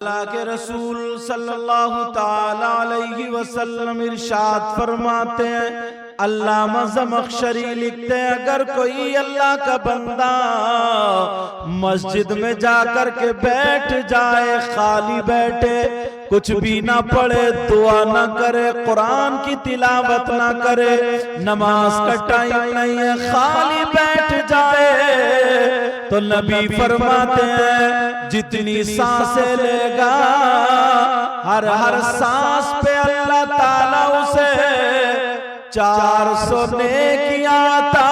अल्लाह के रसूल सल्लल्लाहु ताला अलैहि वसल्लम इरशाद फरमाते हैं, अल्लामा ज़मख़शरी लिखते हैं, अगर कोई अल्लाह का बंदा मस्जिद में जाकर के बैठ जाए, खाली बैठे, कुछ भी ना पढ़े, दुआ ना करे, कुरान की तिलावत ना करे, नमाज का टाइम नहीं है, खाली बैठ जाए, तो नबी फरमाते हैं जितनी सांसें लेगा हर हर सांस पे अल्लाह ताला उसे 400 नेकियां अता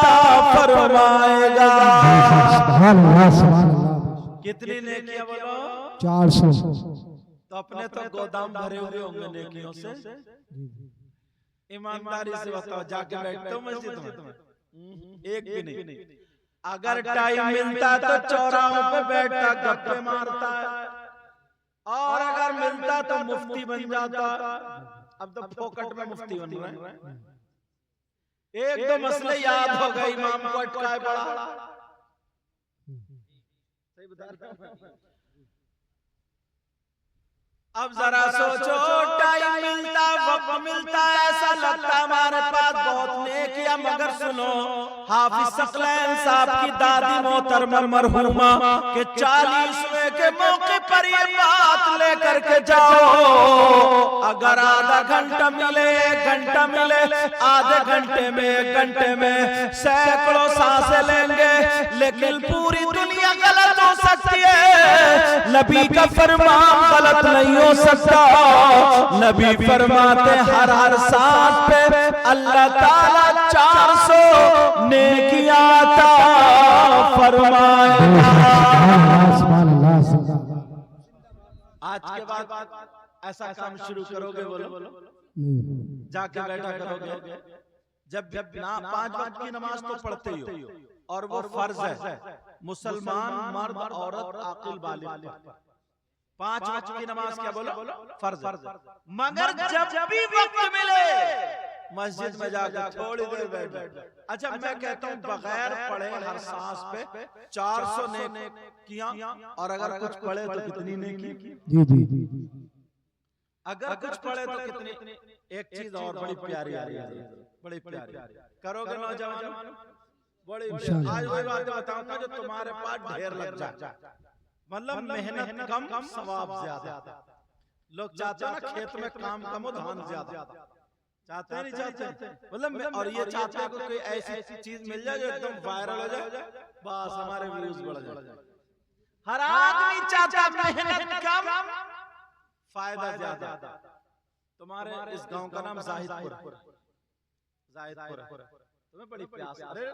फरमाएगा। कितनी नेकियां बोलो? 400। तो अपने तो गोदाम भरे हुए होंगे नेकियों से। ईमानदारी से बताओ, जाके बैठते हो मस्जिद में? एक भी नहीं। अगर टाइम मिलता तो चौराहों पे बैठता, गप्पे मारता है, और अगर मिलता तो मुफ्ती बन जाता। अब तो फोकट में मुफ्ती बन रहे हैं। एक दो मसले याद हो गए, इमाम को अटकाए पड़ा। सही बता। अब जरा सोचो, टाइम मिलता, वक्त मिलता, ऐसा लगता हमारे पास बहुत नेकियां, मगर सुनो, हाफिज सकलैन साहब की दादी मोहतरमा मरहुमा के 40वें के मौके पर ये बात लेकर के जाओ। अगर आधा घंटा मिले, 1 घंटा मिले, आधे घंटे में, 1 घंटे में सैकड़ों सांसें लेंगे, लेकिन पूरी दुनिया गलत हो सकती है, नबी का फरमान गलत नहीं हो सकता। नबी फरमाते हर हर सांस पे अल्लाह ताला 400 नेकियां अता फरमाएगा। आज के बाद ऐसा काम शुरू करोगे? बोलो, जाके बैठा करोगे? जब ना 5 वक्त की नमाज तो पढ़ते ही हो, और वो फर्ज है, मुसलमान मर्द औरत आकिल बालिग 5 वक्त की नमाज, क्या बोलो, फर्ज। मगर जब भी वक्त मिले मस्जिद में जाकर थोड़ी देर बैठ। अच्छा, मैं कहता हूँ बगैर पढ़े हर सांस पे 400 नेकियां, और अगर कुछ पढ़े तो कितनी नेकी? जी। अगर कुछ पढ़े तो कितनी? एक चीज और बड़ी प्यारी आ रही है, बड़ी प्यारी करोगे नौजवान, बड़ी। आज वही बात बताऊंगा जो तुम्हारे पास ढेर लग जाए, मतलब मेहनत कम, सवाब ज्यादा। लोग चाहते हैं ना खेत में काम कम हो, धान ज्यादा। चाहते हैं, नहीं चाहते? मतलब, और ये चाहते हैं कोई ऐसी चीज मिल जाए जो एकदम वायरल हो जाए, बस हमारे व्यूज बढ़ जाए। हर आदमी चाहता मेहनत कम, फायदा ज्यादा। तुम्हारे इस गांव का नाम जाहिदपुर है। तुम्हें बड़ी प्यास, अरे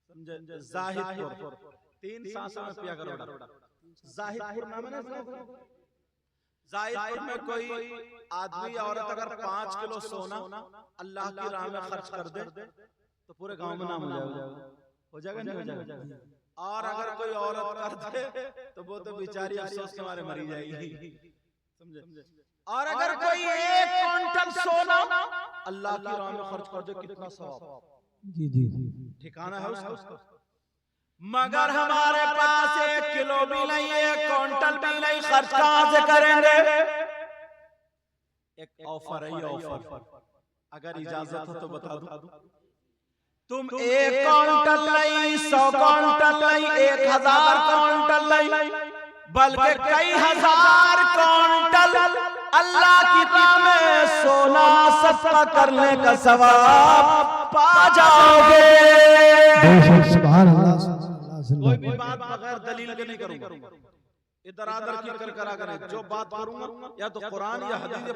समझे? जाहिदपुर 3 सांसों में पिया करो। जाहिदपुर नाम है ना? जाहिदपुर में कोई आदमी औरत अगर 5 किलो सोना अल्लाह की राह में खर्च कर दे तो पूरे गांव में नाम हो जाएगा। हो जाएगा, नहीं हो जाएगा? और अगर कोई औरत कर दे तो वो तो बेचारी अफसोस के मारे मरी जाएगी, समझे? और अगर कोई 1 क्विंटल सोना अल्लाह की राह में खर्च कर दे, कितना सवाब। जी। ठिकाना है उसका। मगर हमारे पास 1 किलो भी नहीं है, 1 क्विंटल भी नहीं, खर्च कहां से करेंगे? एक ऑफर है, ये ऑफर, अगर इजाजत हो तो बता दूं। तुम 1 क्विंटल नहीं, 100 क्विंटल नहीं, 1000 क्विंटल नहीं, बल्कि कई हजार क्विंटल अल्लाह की राह में सोना सदका करने का सवाब पा जाओगे। कोई भी बात बगैर दलील के नहीं करूंगा, इधर आधर की करा करें। जो बात करूंगा या तो कुरान या हदीस,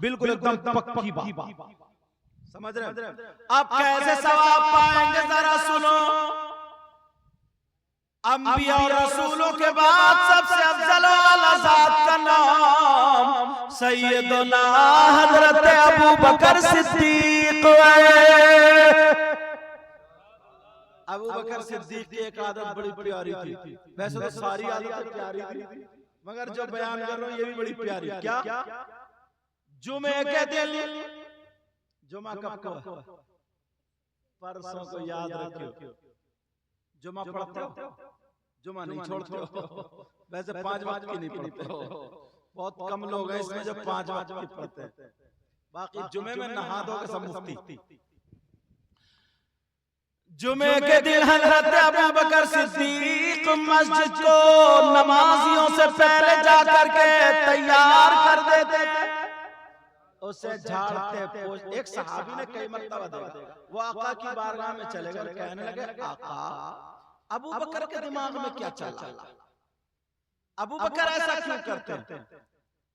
बिल्कुल एकदम पक्की बात, समझ रहे? अब कैसे सवाब पाएंगे जरा सुनो। अंबिया और रसूलों के बाद सबसे अफजल वाला ज़ात का नाम सैयदना हज़रत अबू बकर सिद्दीक है। अबू बकर सिद्दीक की एक आदत बड़ी प्यारी थी। वैसे तो सारी आदतें प्यारी थी, मगर जो बयान कर रहा हूं ये भी बड़ी प्यारी। क्या? जुमे के दिन, जुमा कब को? परसों को याद रखियो, जुमा पढ़ते हो? जुमा नहीं छोड़ते हो? वैसे 5 वक्त की नहीं पढ़ते हो, बहुत कम लोग हैं इसमें जो 5 वक्त की पढ़ते हैं, बाकी जुमे में नहा दो के सब मुफ्ती। जुमे के दिन हजरत अबू बकर सिद्दीक मस्जिद को नमाजियों से पहले जा करके तैयार कर देते थे, उसे झाड़ते। एक सहाबी ने कई मरतबा देखा, वो आका की बारगाह में चले गए, कहने लगे आका अबू बकर के दिमाग में क्या चल रहा, अबू बकर ऐसा क्यों करते हैं?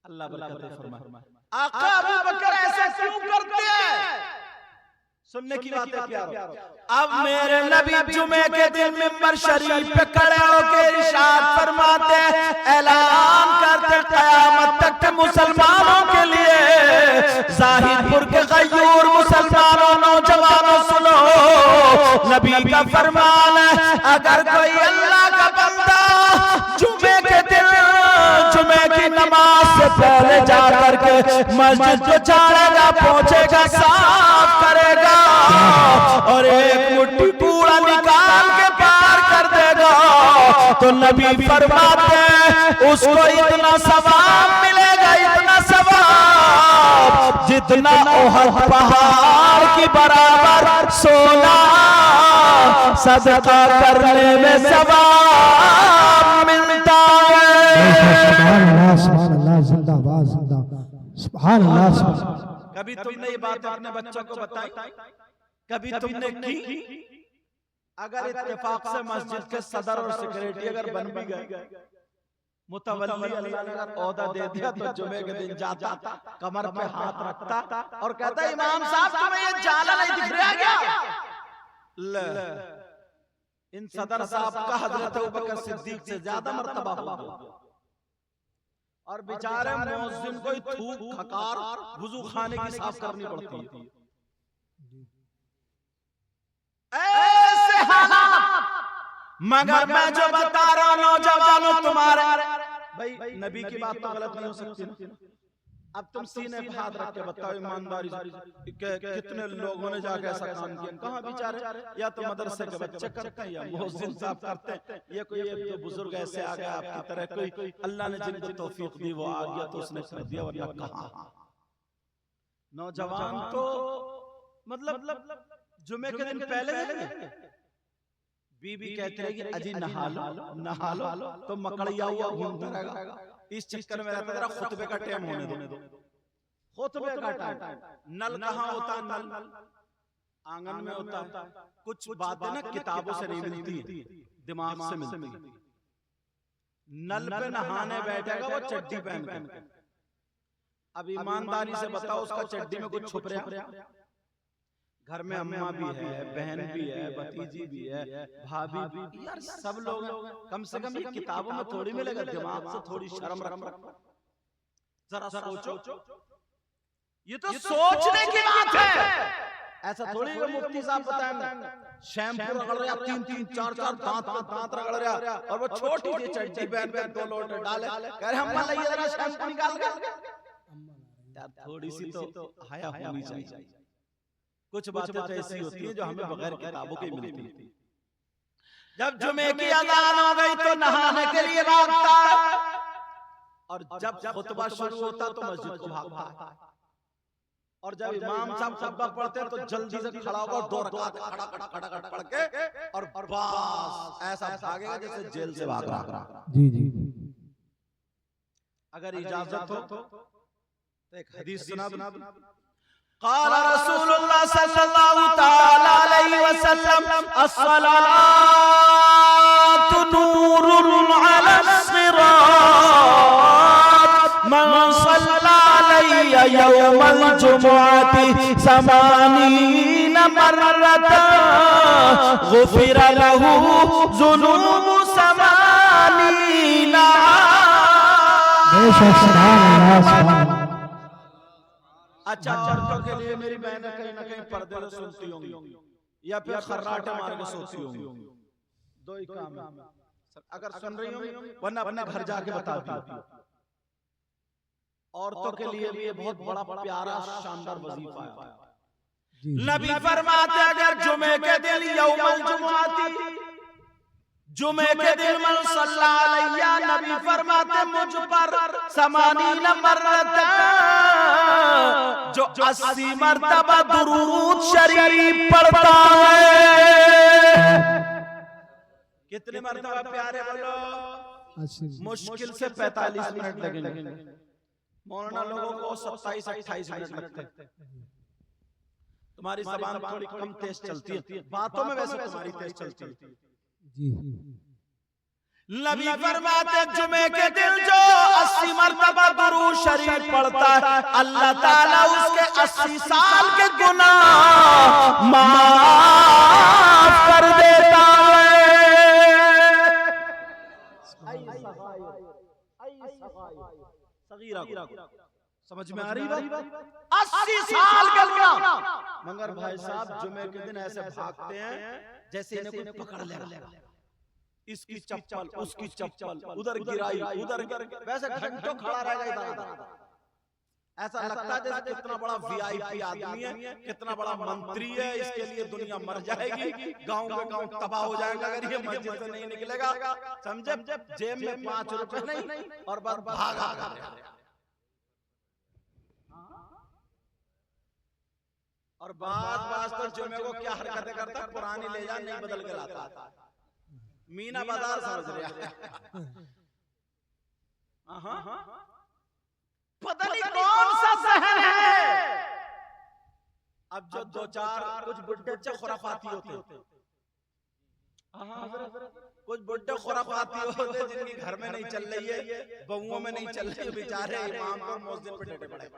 अल्लाह बरकत फरमाए, आका अबू बकर ऐसा क्यों करते हैं? सुनने की बात है प्यारो। अब मेरे नबी जुमे के दिन मिंबर शरीफ पे खड़े होकर इरशाद फरमाते, ऐलान करते क़यामत तक के मुसलमानों के लिए, ज़ाहिदपुर के गयूर मुसलमानों नौजवानों सुनो, नबी का फरमान है, अगर कोई अल्लाह का बंदा जुमे के दिन जुमे की नमाज से पहले जा करके मस्जिद को झाड़ेगा, पहुंचेगा, साफ करेगा और एक मुट्ठी कूड़ा निकाल के पार कर देगा, तो नबी फरमाते हैं उसको इतना सवाब मिलेगा, इतना सवाब जितना ओहद पहाड़ की बराबर सोना सदका करने में सवाब मिलता है। सुभान अल्लाह, जिंदाबाद जिंदाबाद, सुभान अल्लाह। कभी तुमने ये बात अपने बच्चों को बताई, कभी तुमने की? अगर इत्तेफाक से मस्जिद के सदर और सेक्रेटरी अगर बन भी गए, मुतवल्ली अल्लाह ने अगर ओहदा दे दिया, तो जुमे के दिन जाता, कमर पे हाथ रखता और कहता, इमाम साहब तुम्हें ये जाला नहीं दिख रहा क्या? इन सदर साहब का हजरत अबू बकर सिद्दीक से ज्यादा मर्तबा हो गया। और बेचारे मुअज्जिन को थूक खकार वुजू खाने की साफ करनी पड़ती है। ऐसे हालात, मगर मैं जो बता रहा हूं नौजवानों तुम्हारे, भाई नबी की बात तो गलत नहीं हो सकती ना। अब तुम सीने पे हाथ रख के बताओ ईमानदारी से कितने लोगों ने जाके ऐसा काम किया, कहां बेचारे, या तो मदरसे के बच्चे करते हैं या मुअज्जिन साहब करते हैं, ये कोई एक तो बुजुर्ग ऐसे आ गया आपकी तरह, कोई अल्लाह ने जिनको तौफीक दी वो आ गया तो उसने कर दिया, वरना कहां। नौजवान तो मतलब जुमे के दिन पहले बीबी कहते हैं कि अजी नहा लो, तो मकड़िया हुआ घूमता रहेगा, इस चक्कर में रहता है खुतबे का टाइम होने दो, खुतबे का टाइम। नल कहाँ होता है? नल आंगन में होता है। कुछ बातें ना किताबों से नहीं मिलती, दिमाग से मिलती। नल पे नहाने बैठेगा वो चड्डी पहन के, अब ईमानदारी से बताओ उसका चड्डी में कुछ छुप रहा? घर में अम्मा भी है, बहन भी है, भतीजी भी है, भाभी भी, यार सब लोग हैं, कम से कम ये किताबों में थोड़ी मिलेगा, दिमाग से थोड़ी शर्म रख, जरा सोचो, ये तो सोचने की बात है। ऐसा थोड़ी है मुफ्ती साहब बताएंगे शैम्पू रगड़ रहा, 3-3 4-4 दांत रगड़ रहा, और वो छोटी सी चड्डी पहन के 2 लोटे डाले, कह रहे अम्मा लाइए जरा शैम्पू निकाल के। यार थोड़ी सी तो हया होनी चाहिए। कुछ बातें तो ऐसी होती हैं जो हमें बगैर किताबों के मिलती हैं। जब जुमे की अज़ान हो गई तो नहाने के लिए भागता, और जब खुतबा शुरू होता तो मस्जिद को भागता, और जब इमाम साहब खुतबा पढ़ते तो जल्दी से खड़ा होकर 2 रकात खड़ा पढ़ के और बस ऐसा भागेगा जैसे जेल से भाग रहा। जी। अगर इजाजत हो तो एक हदीस सुना दो। क़ाल रसूलुल्लाह सल्लल्लाहु तआला अलैहि वसल्लम, अस्सलातु नूरुन अला सिरात, मन सल्ला अलैया यौमल जुमुअति समानीन मर्रतन गुफिर लहू ज़ुनूबु समानीना। अच्छा, औरतों के लिए मेरी बहनें कहीं ना कहीं पर्दे में सुनती होंगी या फिर खर्राटे मार के सोती होंगी। 2 ही काम है, अगर सुन रही होंगी वरना अपने घर जाके बताती होती। औरतों के लिए भी ये बहुत बड़ा प्यारा शानदार वजीफा है। नबी फरमाते अगर जुमे के दिन यौमुल जुमुअती, जुमे के दिन मन सल्लल्लाहु अलैहि नबी फरमाते मुझ पर समानीन मरता जो 80 मरतबा दुरूद शरीफ पढ़ता है। कितने मरतबा प्यारे बोलो? मुश्किल से 45 मिनट लगेंगे। मौलाना लोगों को 27-28 मिनट लगते हैं। तुम्हारी ज़बान थोड़ी कम तेज चलती है, बातों में वैसे तुम्हारी तेज चलती है। नबी फरमाते जुमे के दिन जो 80 मरतबा दुरूद शरीफ पढ़ता है अल्लाह ताला उसके 80 साल के गुनाह माफ कर देता है। समझ में आ रही बात? 80 साल का गुनाह। मगर भाई साहब जुमे के दिन ऐसे भागते हैं जैसे इन्हें कोई पकड़ लेगा। इसकी चप्पल, उसकी चप्पल, उधर गिराई, उधर वैसे घंटों खड़ा रहेगा इधर। ऐसा लगता है जैसे कितना बड़ा वीआईपी आदमी है, कितना बड़ा मंत्री है, इसके लिए दुनिया मर जाएगी, गांव के गांव तबाह हो जाएगा अगर ये मस्जिद से नहीं निकलेगा। समझे? जेब में 5 रुपए नहीं और बस भागा। और बात तो जुमे को क्या हरकतें करता, पुरानी ले जा नहीं बदल के लाता। मीना बाजार समझ रहा है। पता नहीं कौन सा शहर है। अब जो 2-4 कुछ बुड्ढे खुराफाती होते, कुछ बुड्ढे खुराफाती होते जिनकी घर में नहीं चल रही है, बहुओं में नहीं चल रही है, बेचारे इमाम को मस्जिद पे डटे पड़े।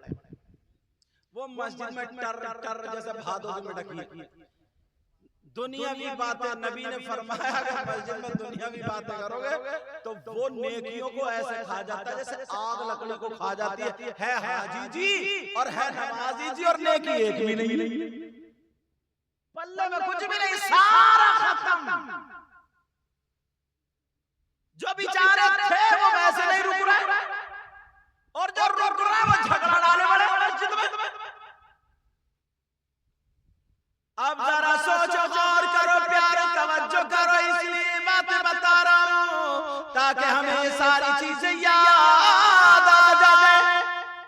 वो मस्जिद में टर जैसे भादों में डकी। दुनियावी बातें नबी ने फरमाया अगर मस्जिद में दुनियावी बातें करोगे तो वो नेकियों को ऐसे खा जाता है जैसे आग लकड़ी को खा जाती है हाजी जी और है नमाजी जी और नेकी एक भी नहीं, पल्ले में कुछ भी नहीं, सारा खत्म। जो बेचारे थे वो वैसे नहीं रुक रहे और जो रुक रहे वो झगड़ा डाले वाले मस्जिद में। अब जरा सोचो, गौर करो, प्यारी तवज्जो करो, इसलिए बातें बता रहा हूं ताकि हमें ये सारी चीजें याद आ जाए।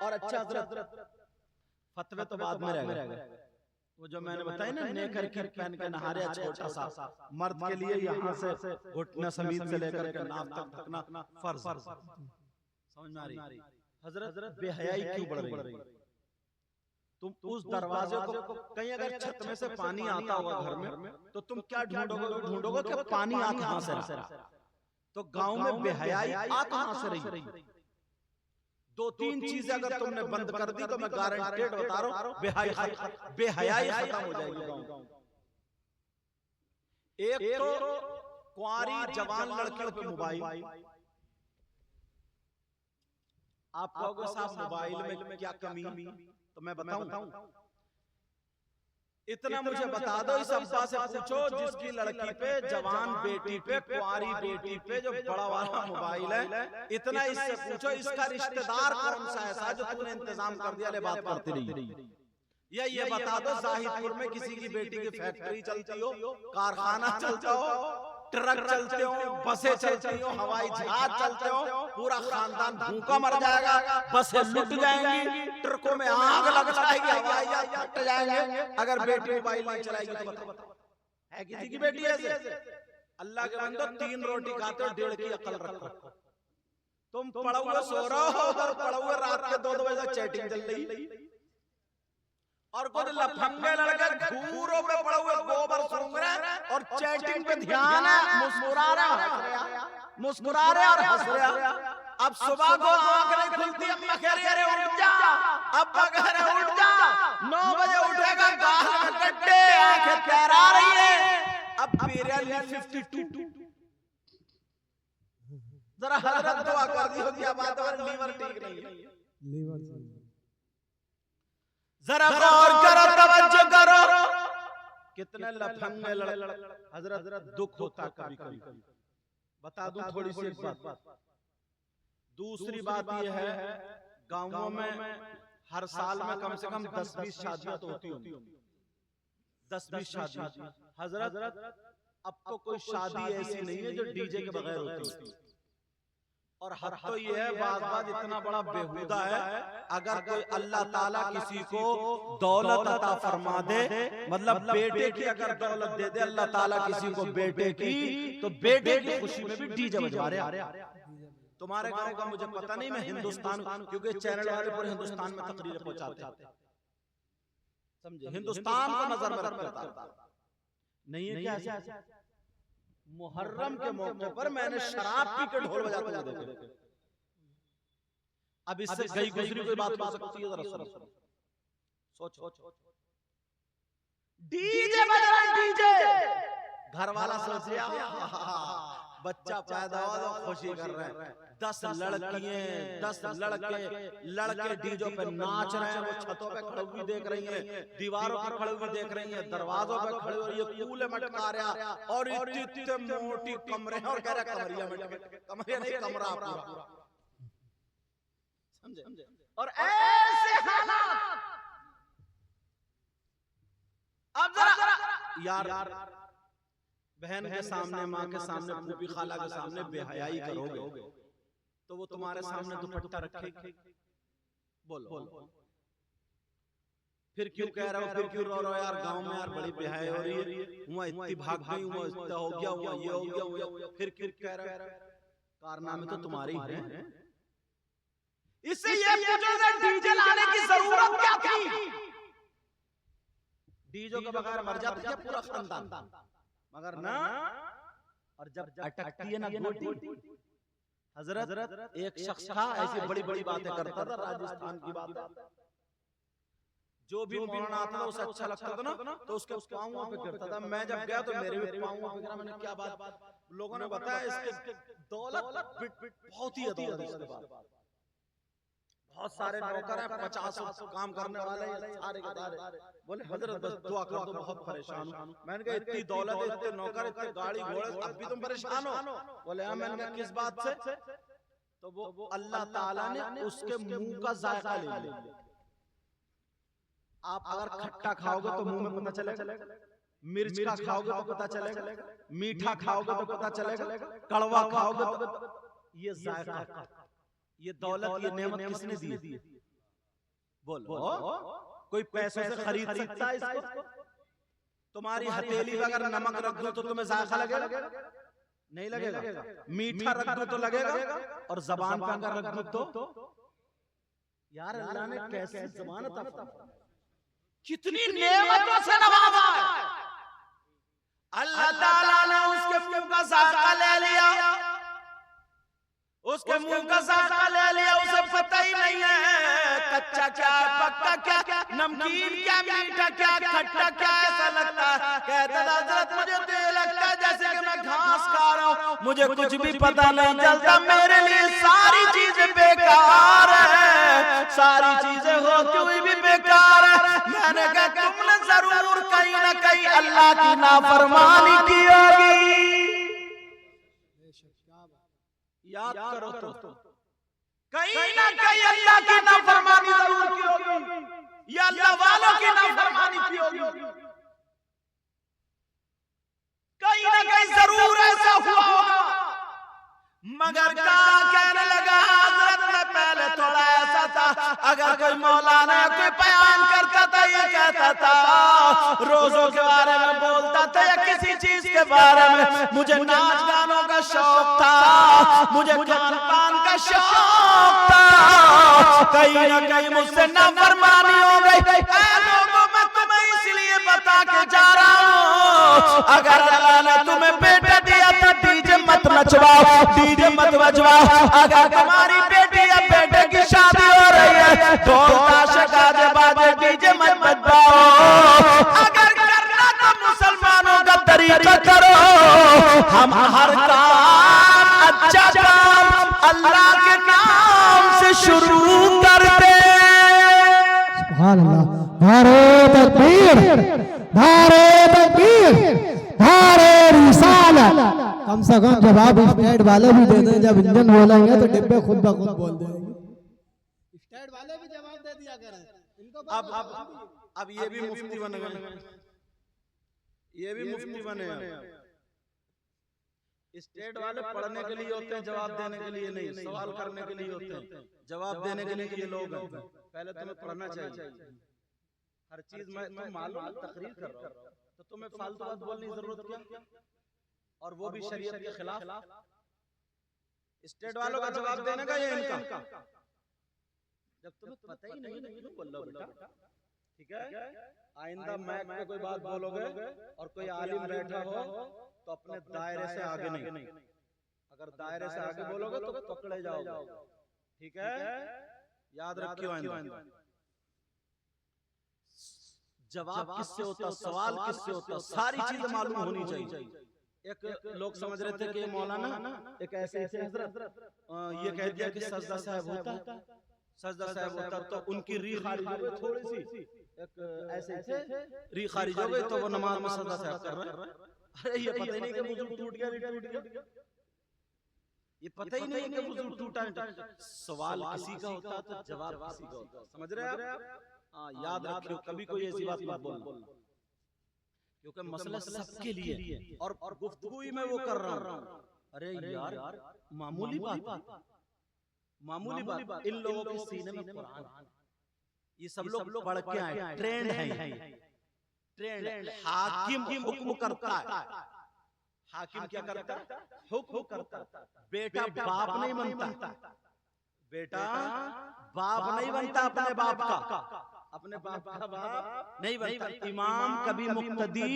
और अच्छा फतवे तो बाद में रहेगा। वो जो मैंने बताया ना नेकर की पहन के नहा रहे छोटा सा मर्द के लिए यहाँ से घुटना समीत से लेकर के नाक तक ढकना फर्ज। समझ में आ रही? हजरत बेहयाई क्यों बढ़ रही? तुम उस दरवाजे को कहीं अगर छत में से पानी आता होगा घर में तो तुम क्या ढूंढोगे कि पानी आ कहां से रहा? तो गांव में बेहयाई आ कहां से रही? 2-3 चीजें अगर तुमने बंद कर दी तो मैं गारंटेड बता रहा हूं बेहयाई खत्म हो जाएगी गांव। एक तो कुंवारी जवान लड़कियों पे मोबाइल। आप कहोगे साहब मोबाइल में क्या कमी? तो मैं बताऊं, इतना मुझे बता दो, इस अब्बा से पूछो जिसकी लड़की पे, जवान बेटी पे, कुंवारी बेटी पे जो बड़ा वाला मोबाइल है, इतना इससे पूछो इसका रिश्तेदार कौन सा ऐसा जो तूने इंतजाम कर दिया ले बात करती रही। या ये बता दो शाहिदपुर में किसी की बेटी की फैक्ट्री चलती हो, कारखाना चलता हो, ट्रक चलते हो, बसें चलती हो, हवाई जहाज चलते हो, पूरा खानदान भूखा मर जाएगा, बसें लुट जाएंगी, ट्रकों में आग लग जाएगी, हवाई जहाज फट जाएंगे अगर बेटी मोबाइल नहीं चलाएगी तो बताओ है किसी की बेटी ऐसे? अल्लाह के बंदो 3 रोटी खाते हो, 1.5 की अकल रखो। तुम पड़ा हुआ सो रहे हो और पड़ा हुआ रात के 2 बजे तक चैटिंग चल रही, और कुछ लफंगे लड़के घूरों पे पड़े हुए गोबर सूंघ रहे और चैटिंग पे ध्यान है, मुस्कुरा रहे और हंस रहे। अब सुबह को आंख नहीं खुलती, अम्मा कह रही अरे उठ जा, अब्बा कह रहे उठ जा, 9 बजे उठेगा, गाल में गड्ढे, आंखें तैरा रही है। अब पीरियड 52 जरा हजरत दुआ कर दी होगी, अब लीवर ठीक नहीं है। जरा गौर करो, तवज्जो करो, कितने लफंगे हजरत दुख होता कभी। बता दूं थोड़ी सी बात। दूसरी बात यह है गांवों में हर साल में कम से कम 10-20 शादियां तो होती होंगी। 10-20 शादियां। हजरत अब तो कोई शादी ऐसी नहीं है जो डीजे के बगैर होती। और हद तो ये है, बात इतना बड़ा बेहुदा है, अगर कोई अल्लाह ताला किसी को दौलत अता फरमा दे, मतलब बेटे की अगर दौलत दे दे अल्लाह ताला किसी को बेटे की, तो बेटे की खुशी में भी डीजे बजवा रहे। तुम्हारे गांव का मुझे पता नहीं, मैं हिंदुस्तान, क्योंकि चैनल वाले पूरे हिंदुस्तान में तकरीरें पहुंचाते, समझे, हिंदुस्तान को नजर में रखता नहीं है क्या। मुहर्रम के मौके पर मैंने शराब पी के ढोल बजाते हुए देखे। अब इससे गई गुजरी कोई बात हो सकती है, जरा सोचो। डीजे बज रहा है, डीजे। घर वाला सोच रहा बच्चा पैदा हुआ तो खुशी कर रहे हैं, 10 लड़कियां 10 लड़के डीजों पे नाच रहे हैं, वो छतों पे खड़े हुए देख रही हैं, दीवारों पे खड़े हुए देख रही हैं, दरवाजों पे खड़े हुए, ये कूले मटका रहा, और इतने मोटी कमरे हैं, और कह रहा कमरिया मटके, कमरिया नहीं कमरा पूरा, समझे। और ऐसे हालात, अब जरा यार बहन के सामने, माँ के सामने, फूफी खाला के सामने बेहयाई करोगे तो वो तुम्हारे सामने दुपट्टा रखेगी? बोलो फिर क्यों कह रहे हो, फिर क्यों रो रहे हो यार, गांव में यार बड़ी बेहयाई हो रही है, हुआ इतनी भाग गई, हुआ इतना हो गया, हुआ ये हो गया, फिर क्यों कह रहे हो? कारनामे तो तुम्हारे ही हैं। इससे ये पूछो डीजे लाने की जरूरत क्या थी? डीजे के बगैर मर जाती है पूरा खानदान, मगर ना। और जब अटकती है ना गोटी, हजरत एक शख्स था ऐसी बड़ी बड़ी बातें करता था, राजस्थान की बात, जो भी मौलाना आता था उसे अच्छा लगता था ना, तो उसके पांवों पे गिरता था। मैं जब गया तो मेरे भी पांवों पे गिरा। मैंने क्या बात, लोगों ने बताया इसके दौलत बहुत ही है, इसके बाद बहुत सारे नौकर हैं, 50 काम करने वाले हैं, सारे के सारे। बोले हजरत बस दुआ कर दो, बहुत परेशान हूँ। मैंने कहा इतनी दौलत है, इतने नौकर, इतने गाड़ी घोड़े, अब भी तुम परेशान हो? बोले हाँ। मैंने कहा किस बात से? तो वो अल्लाह ताला ने उसके मुंह का जायका ले लिया। आप अगर खट्टा खाओगे तो मुंह में पता चलेगा, मिर्च का खाओगे तो पता चलेगा, मीठा खाओगे तो पता चलेगा, कड़वा खाओगे तो, ये जायका, ये दौलत, ये नेमत किसने दी? बोलो कोई पैसों से खरीद सकता है इसको? तुम्हारी हथेली में अगर नमक रख दो तो तुम्हें जायका लगेगा? नहीं लगेगा। मीठा रख दो तो लगेगा, और जबान पे अगर रख दो तो, यार अल्लाह ने कैसे जबान अता फरमाई, कितनी नेमतों से नवाजा है। अल्लाह ताला ने उसके मुंह का जायका ले लिया, उसके मुंह का जायका ले लिया, उसे पता ही नहीं है कच्चा क्या, पक्का क्या, नमकीन क्या, मीठा क्या, खट्टा क्या, ऐसा लगता है। कहता हजरत मुझे तो ये लगता है जैसे कि मैं घास खा रहा हूँ, मुझे कुछ भी पता नहीं चलता, मेरे लिए सारी चीजें बेकार है, सारी चीजें होती हुई भी बेकार है। मैंने कहा तुमने जरूर कहीं ना कहीं अल्लाह की नाफरमानी की होगी, याद करो तो, कहीं ना कहीं अल्लाह की नाफरमानी जरूर की होगी, या अल्लाह वालों की नाफरमानी की होगी, कहीं ना कहीं जरूर ऐसा हुआ होगा। मगर क्या कहने लगा हजरत, में पहले थोड़ा ऐसा था, अगर कोई मौलाना कोई बयान करता था, ये कहता था रोजों के बारे में बोलता था, या किसी चीज के बारे में, मुझे नाच गानों का शौक था, मुझे खान पान का शौक था, कहीं ना कहीं मुझसे नाफरमानी हो गई। लोगों में तुम्हें इसलिए बता के जा रहा हूँ, अगर अल्लाह ने तुम्हें बेटा दिया था, डीजे मत नचवाओ, डीजे मत बजवाओ। अगर तुम्हारी बेटी या बेटे की शादी हो रही है, ढोल ताशे गाजे बाजे डीजे मत बजवाओ। अगर करना तो मुसलमानों का तरीका करो, हम हर काम अच्छा काम अल्लाह के नाम से शुरू कर दे। सुभान अल्लाह, नारे तकबीर, नारे तकबीर, नारे रिसालत। कम से कम जवाब स्टेट वाले भी दे दें, जब इंजन बोलेंगे तो डिब्बे खुद ब खुद बोल देंगे। स्टेट वाले भी जवाब दे दिया करें इनको। अब ये भी मुफ्ती बन गए, ये भी मुफ्ती बने। स्टेट वाले पढ़ने के लिए होते हैं, जवाब देने के लिए नहीं, सवाल करने के लिए होते हैं, जवाब देने के लिए ये लोग हैं। पहले तुम्हें पढ़ना चाहिए हर चीज। मैं तुम मालूम तकरीर कर रहा हूँ तो तुम्हें फालतू बात बोलने की जरूरत क्या, और वो भी शरीयत के खिलाफ। स्टेट वालों का जवाब देने का ये इनका, जब तुम्हें पता ही नहीं क्यों बोल रहे हो बेटा, ठीक है। आइंदा मैक पे कोई बात बोलोगे और कोई आलिम बैठा हो तो अपने दायरे से आगे नहीं, अगर दायरे से आगे बोलोगे तो पकड़े जाओगे, ठीक है, याद रखियो। आइंदा जवाब किससे होता, सवाल किससे होता, सारी चीजें मालूम होनी चाहिए। एक लोग समझ रहे थे कि मौलाना एक ऐसे हजरत ये कह दिया कि सजदा साहब होता, सजदा साहब होता तो उनकी री खारिज हो गई थोड़ी सी, एक ऐसे थे री खारिज हो गई तो वो नमाज में सजदा साहब कर रहे हैं। अरे ये पता ही नहीं कि वुजू टूट गया, टूट गया, ये पता ही नहीं कि वुजू टूटा। सवाल किसी का होता तो जवाब किसी का होता, समझ रहे हैं आप? हाँ, याद रखियो, कभी कोई ऐसी बात मत बोलना, क्योंकि मसला सबके लिए और गुफ्तगू ही मैं वो कर रहा हूँ। अरे यार मामूली बात, मामूली बात, इन लोगों के सीने में कुरान, ये सब लोग पढ़ के आए, ट्रेंड है, ट्रेंड। हाकिम हुक्म करता है, हाकिम क्या करता है, हुक्म करता है। बेटा बाप नहीं बनता, बेटा बाप नहीं बनता अपने बाप का, अपने बाप का बाप नहीं बनता। इमाम कभी मुक्तदी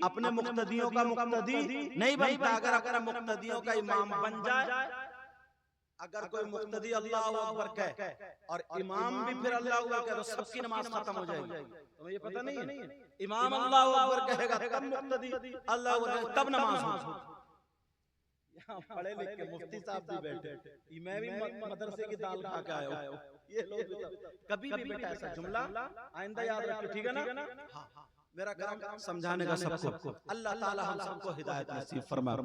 अपने मुक्तदियों का मुक्तदी नहीं बनता। अगर अपने मुक्तदियों का इमाम बन जाए, अगर कोई मुक्तदी अल्लाह अकबर कहे और इमाम भी फिर अल्लाह अकबर कहे तो सबकी नमाज खत्म हो जाएगी। तुम्हें ये पता नहीं है? इमाम अल्लाह अकबर कहेगा तब मुक्तदी अल्लाह अकबर तब नमाज हो। यहाँ पढ़े लिख के मुफ्ती साहब भी बैठे, मैं भी मदरसे की दाल खा के आया हूँ। ये लोग कभी भी बेटा ऐसा जुमला आइंदा याद रखिए, ठीक है ना? हाँ, मेरा काम समझाने का सबको। अल्लाह ताला हम सबको हिदायत नसीब फरमाए।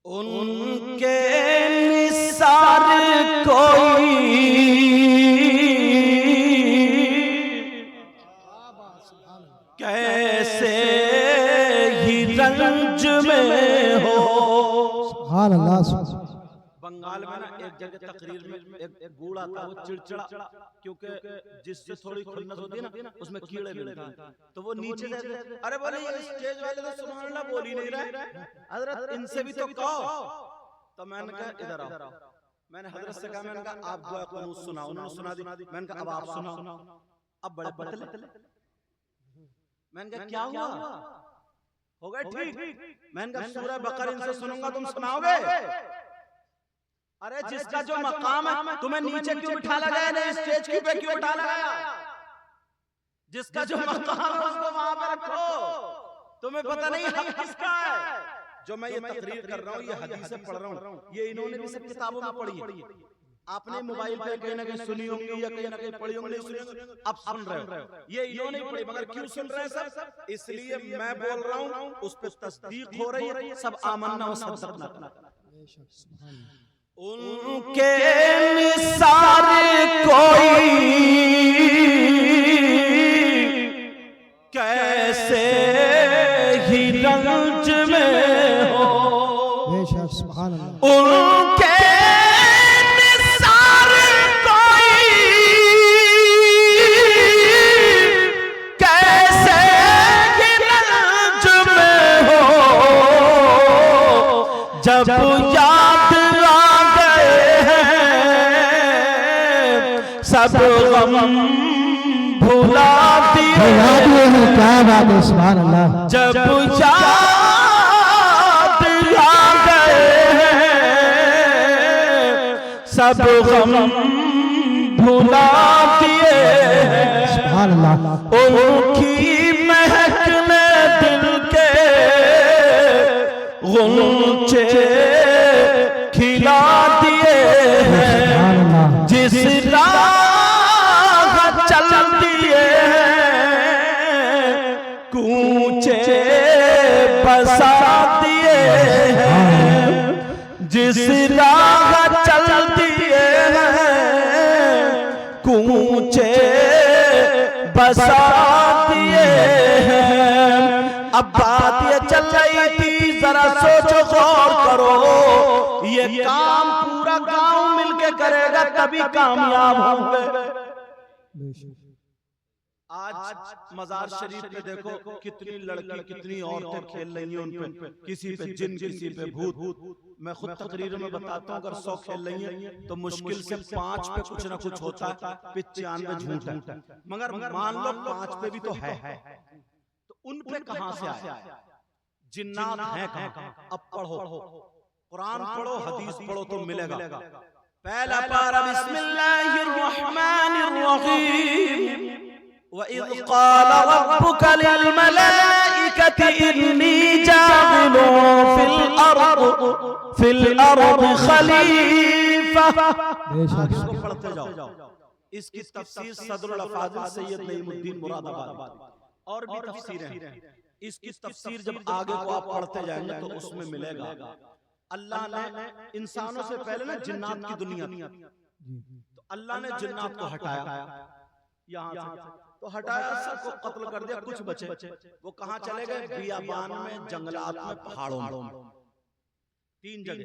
उनके निसार कोई कैसे ही रंज में हो। सुभान अल्लाह। बंगाल में ना एक जगह तकरीर में एक बूढ़ा था, वो चिड़चिड़ा, क्योंकि जिससे थोड़ी खुन्नस होती है ना उसमें कीड़े मिलते हैं, तो वो नीचे से अरे बोले ये स्टेज वाले तो सुभान अल्लाह बोल ही नहीं रहे, हजरत इनसे भी तो कहो। तो मैंने कहा इधर आओ, मैंने हजरत से कहा, मैंने कहा आप दुआ कुनूत सुनाओ, उन्होंने सुना दी। मैंने कहा अब आप सुनाओ। अब बड़े पतले, मैंने कहा क्या हुआ, हो गए ठीक? मैंने कहा सूरह बकरा इनसे सुनूंगा, तुम सुनाओगे? अरे जिसका जो मकाम है तुम्हें नीचे क्यों बिठा लगाया, नहीं स्टेज पे क्यों बिठा लगाया? जिसका जो मकाम है उसको वहां पे रखो। तुम्हें पता नहीं हक किसका है? जो मैं ये तकरीर कर रहा हूँ, ये हदीसें पढ़ रहा हूँ, ये इन्होंने भी सब किताबों में पढ़ी है। आपने मोबाइल पे कहीं ना कहीं सुनी होंगी या कहीं ना कहीं पढ़ी होंगी, नहीं सुनी, अब सुन रहे हो। ये इन्होंने पढ़ी, मगर क्यों सुन रहे हैं सब? इसलिए मैं बोल रहा हूँ, उस पर तस्दीक हो रही है, सब आमन्ना व सद्दक़ना। उनके निसार कोई कैसे ही रंज में हो। उनके निसार कोई कैसे ही रंज में हो। जब याद सब गम भुला दिए, क्या बात है, सुभान अल्लाह। जब याद आ गए सब गम भुला दिए, सुभान अल्लाह। उनकी महक ने दिल के गुंचे खिला दिए। जिस चल दिए कूचे बसा दिए, जिस राह चल दिए कूचे बसा दिए। अब बात ये चल रही थी जरा सोचो गौर करो, ये काम पूरा गांव मिलके करेगा तभी कामयाब होंगे। आज मजार शरीफ पे देखो कितनी लड़की कितनी औरतें खेल रही हैं, उन पे किसी पे जिन किसी पे भूत। मैं खुद तकरीर में बताता हूँ, अगर 100 खेल रही हैं तो मुश्किल से 5 पे कुछ ना कुछ होता है, 95 झूठ है। मगर मान लो 5 पे भी तो है, तो उन पे कहां से आया? जिन्नात हैं कहां? अब पढ़ो, कुरान पढ़ो, हदीस पढ़ो तो मिलेगा। पहला पारा बिस्मिल्लाहिर रहमानिर रहीम। वइज़ क़ाल रब्बुका लिल मलाइकति इन्नी जाइलुन फिल अर्द खलीफा। इसको पढ़ते जाओ। इसकी तफसीर सदरुल अफाज़िल सैयद नईमुद्दीन मुरादाबादी और भी तफसीरें हैं। इसकी तफसीर जब आगे को आप पढ़ते जाएंगे तो उसमें मिलेगा। अल्लाह ने इंसानों से पहले ना जिन्नात की दुनिया थी, तो अल्लाह ने जिन्नात को हटाया यहाँ से, तो हटाया, सबको कत्ल कर दिया, कुछ बचे। वो कहाँ चले गए? बियाबान में, जंगलात में, पहाड़ों में। 3 जगह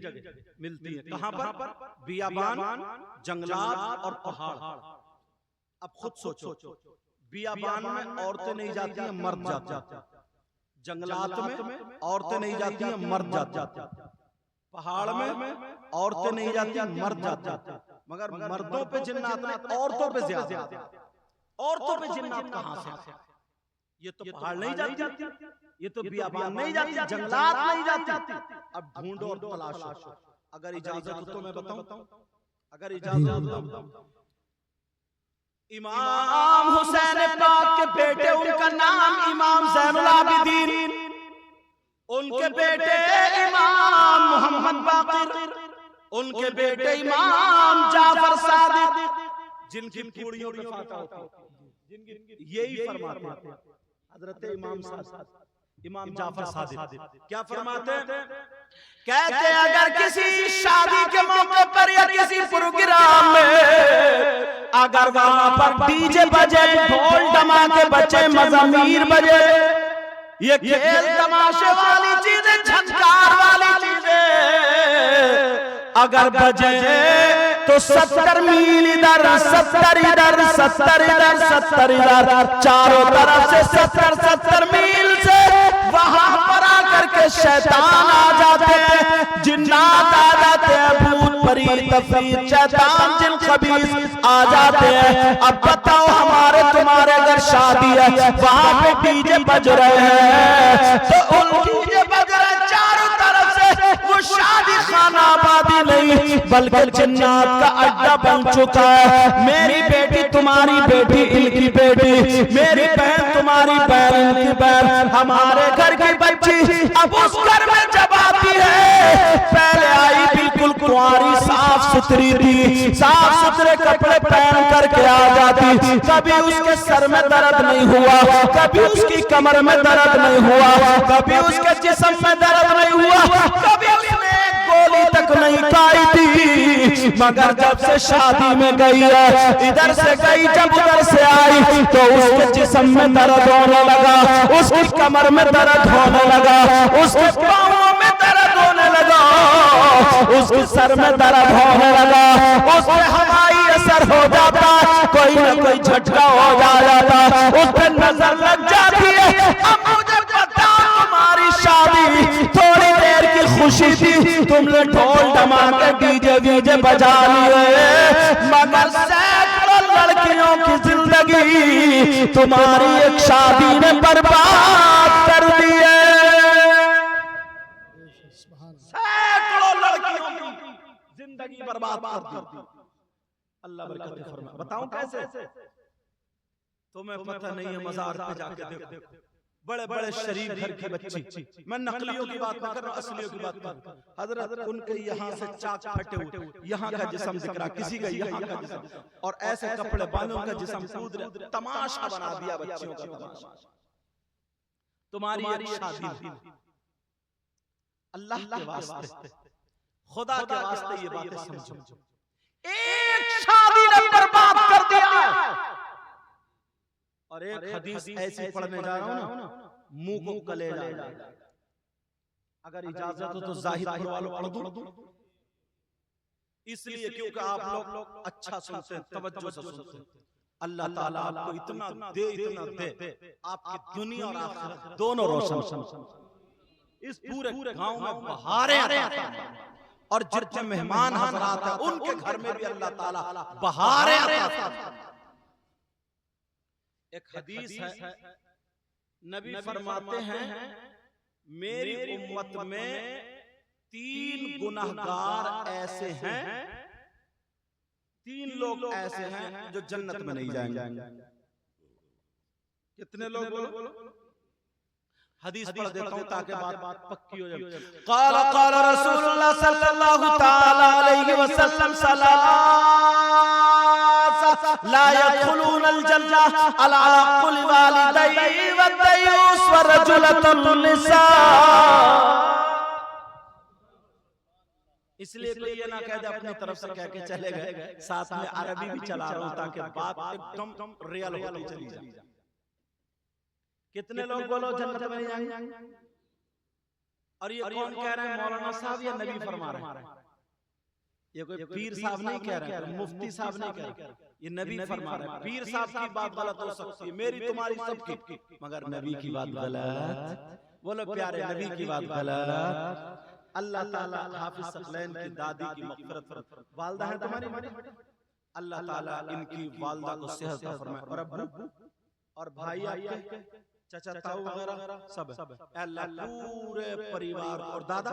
मिलती है। कहाँ पर? बियाबान, जंगलात और पहाड़। अब खुद सोचो, बियाबान में औरतें नहीं जाती हैं, मर्द जाते हैं। जंगलात में औरतें नहीं जाती हैं, मर्द जाते हैं। पहाड़ में औरतें नहीं जाती, मर्द जाते हैं। मगर मर्दों पे जिन्नात नहीं, औरतों पे ज्यादा। औरतों पे जिन्नात कहां से? ये तो पहाड़ नहीं जाती, ये तो बियाबान नहीं जाती, जंगलात नहीं जाती। अब ढूंढो और तलाशो। अगर इजाजत हो तो मैं बताऊं, अगर इजाजत हो। इमाम हुसैन पाक के बेटे, उनका नाम इमाम ज़ैनुल आबिदीन, उनके बेटे इमाम मोहम्मद बाक़िर, उनके बेटे इमाम जाफर सादिक, जिनकी पूरियों पे फातह होती, यही फरमाते हैं हजरत इमाम जाफर सादिक। क्या फरमाते हैं? कहते अगर किसी शादी के मौके पर या किसी प्रोग्राम में अगर वहां पर डीजे बजे, ढोल धमाके बजे, मज़ामीर बजे, ये खेल तमाशे वाली चीजें, झंकार वाली चीजें अगर बजे, तो 70 मील इधर, 70 इधर, 70 इधर, 70 इधर, चारों तरफ से 70 मील से वहां पर आकर के शैतान आ जाते हैं, जिन्नात आ जाते हैं, भूत परी तफरीत शैतान जिन खबीस आ जाते हैं। अब बताओ हमारे तुम्हारे अगर शादी है, वहां पे डीजे बज रहे हैं, तो उन डीजे बज रहे चारों तरफ से, वो शादी खाना आबादी नहीं बल्कि जिन्नात का अड्डा बन चुका है। मेरी बेटी तुम्हारी बेटी इनकी बेटी, मेरी बहन तुम्हारी बहन इनकी बहन, हमारे घर की बच्ची अब उस घर में जब आती है, पहले आई बिल्कुल कुंवारी, साफ सुथरी थी, साफ सुथरे कपड़े पहन करके आ जाती, कभी उसके सर में दर्द नहीं हुआ, कभी उसकी कमर में दर्द नहीं हुआ, कभी उसके जिस्म में दर्द नहीं हुआ, कभी उसने गोली तक नहीं खाई थी। मगर जब से शादी में गई है, इधर से गई जब उधर से आई, तो उसके जिस्म में दर्द होने लगा, उसकी कमर में दर्द होने लगा, उसके पाँवों में दर्द होने लगा, उसके सर में दर्द होने लगा, उसपे हवाई असर हो जाता, कोई ना कोई झटका हो जाता, उस पर नजर लग जाती है। अब मुझे बताओ, तुम्हारी शादी थोड़ी देर की खुशी थी, तुमने ढोल धमाके डीजे वीजे बजा लिए, मगर सैकड़ों लड़कियों की जिंदगी तुम्हारी एक शादी ने बर्बाद कर दी है। सैकड़ों लड़कियों की जिंदगी बर्बाद कर दी। अल्लाह बरकत फरमाए। बताऊं कैसे? तुम्हें पता नहीं है, मजार पे जाके देखो, बड़े बड़े शरीफ घर की बच्ची, मैं नकलियों की बात नहीं कर रहा, असलियों की बात कर रहा हूं। हजरत उनके यहाँ से चाक फटे हुए, यहाँ का जिस्म दिख रहा, किसी का यहाँ का जिस्म, और ऐसे कपड़े बांधे उनका जिस्म कूद रहे, तमाशा बना दिया बच्चियों का तमाशा। तुम्हारी एक शादी, अल्लाह के वास्ते, खुदा के वास्ते ये बातें समझो, एक शादी ने बर्बाद कर दिया। और एक हदीस ऐसी पढ़ने जा रहा हूं ना, मुंह को कलेजा, अगर इजाजत हो तो जाहिद वालों पढ़ दूं, इसलिए क्योंकि आप लोग अच्छा सुनते हैं, तवज्जो से सुनते हैं। अल्लाह ताला आपको इतना दे आपकी दुनिया और आखिरत दोनों रोशन। इस पूरे गांव में बहारें आता है और जितने मेहमान हजरात हैं उनके घर में भी अल्लाह ताला बहारें आता है। एक हदीस है, नबी फरमाते हैं मेरी उम्मत में 3 गुनाहगार ऐसे हैं, 3 लोग ऐसे हैं जो जन्नत में नहीं जाएंगे। कितने लोग बोलो? हदीस पढ़ देता हूं ताकि बात पक्की हो जाए। क़ाल रसूलुल्लाह सल्लल्लाहु तआला अलैहि वसल्लम ला यदखुलूनल जन्नह अला कुल्ली वालिदैहि व दयूस व रजुलतुन निसा। इसलिए कोई ये ना कह दे अपनी तरफ से कह के चले गए, साथ में अरबी भी चला रहा हूं ताकि बात एकदम रियल होती चली जाए। कितने लोग बोलो जन्नत में जाएंगे? और ये कौन कह रहे हैं? मौलाना साहब या नबी फरमा रहे हैं? ये कोई पीर साहब नहीं कह रहे हैं, मुफ्ती साहब नहीं कह रहे, ये नबी फरमा रहे हैं। पीर साहब की बात गलत हो सकती है, मेरी तुम्हारी सबकी, मगर नबी की बात गलत। बोलो प्यारे नबी की बात गलत। अल्लाह ताला हाफिज सकलैन की दादी की मग़फ़िरत, वालदा है तुम्हारी, अल्लाह ताला इनकी वालदा को सेहत अता फरमाए, और अब्बू और भाई आपके चाचा ताऊ वगैरह सब, अल्लाह पूरे परिवार और दादा,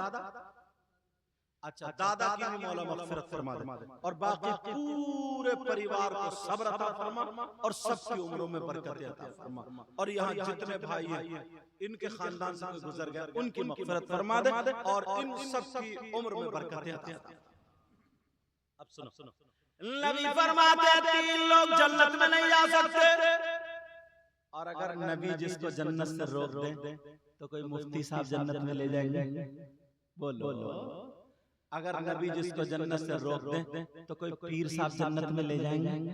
अच्छा दादा की भी मौला मग़फ़िरत फरमा दे, और बाकी पूरे परिवार को सब्र अता फरमा और सबकी उम्रों में बरकत अता फरमा। और यहाँ जितने भाई हैं इनके खानदान से गुजर गए उनकी मग़फ़िरत फरमा दे और इन सबकी उम्र में बरकत अता फरमा। अब सुनो, नबी फरमाते हैं 3 लोग जन्नत में नहीं जा सकते, और अगर नबी जिसको जन्नत से रोक दे तो कोई मुफ्ती साहब जन्नत में ले जाएंगे? बोलो। अगर नबी जिसको जन्नत से रोक दे तो कोई पीर साहब जन्नत में ले जाएंगे?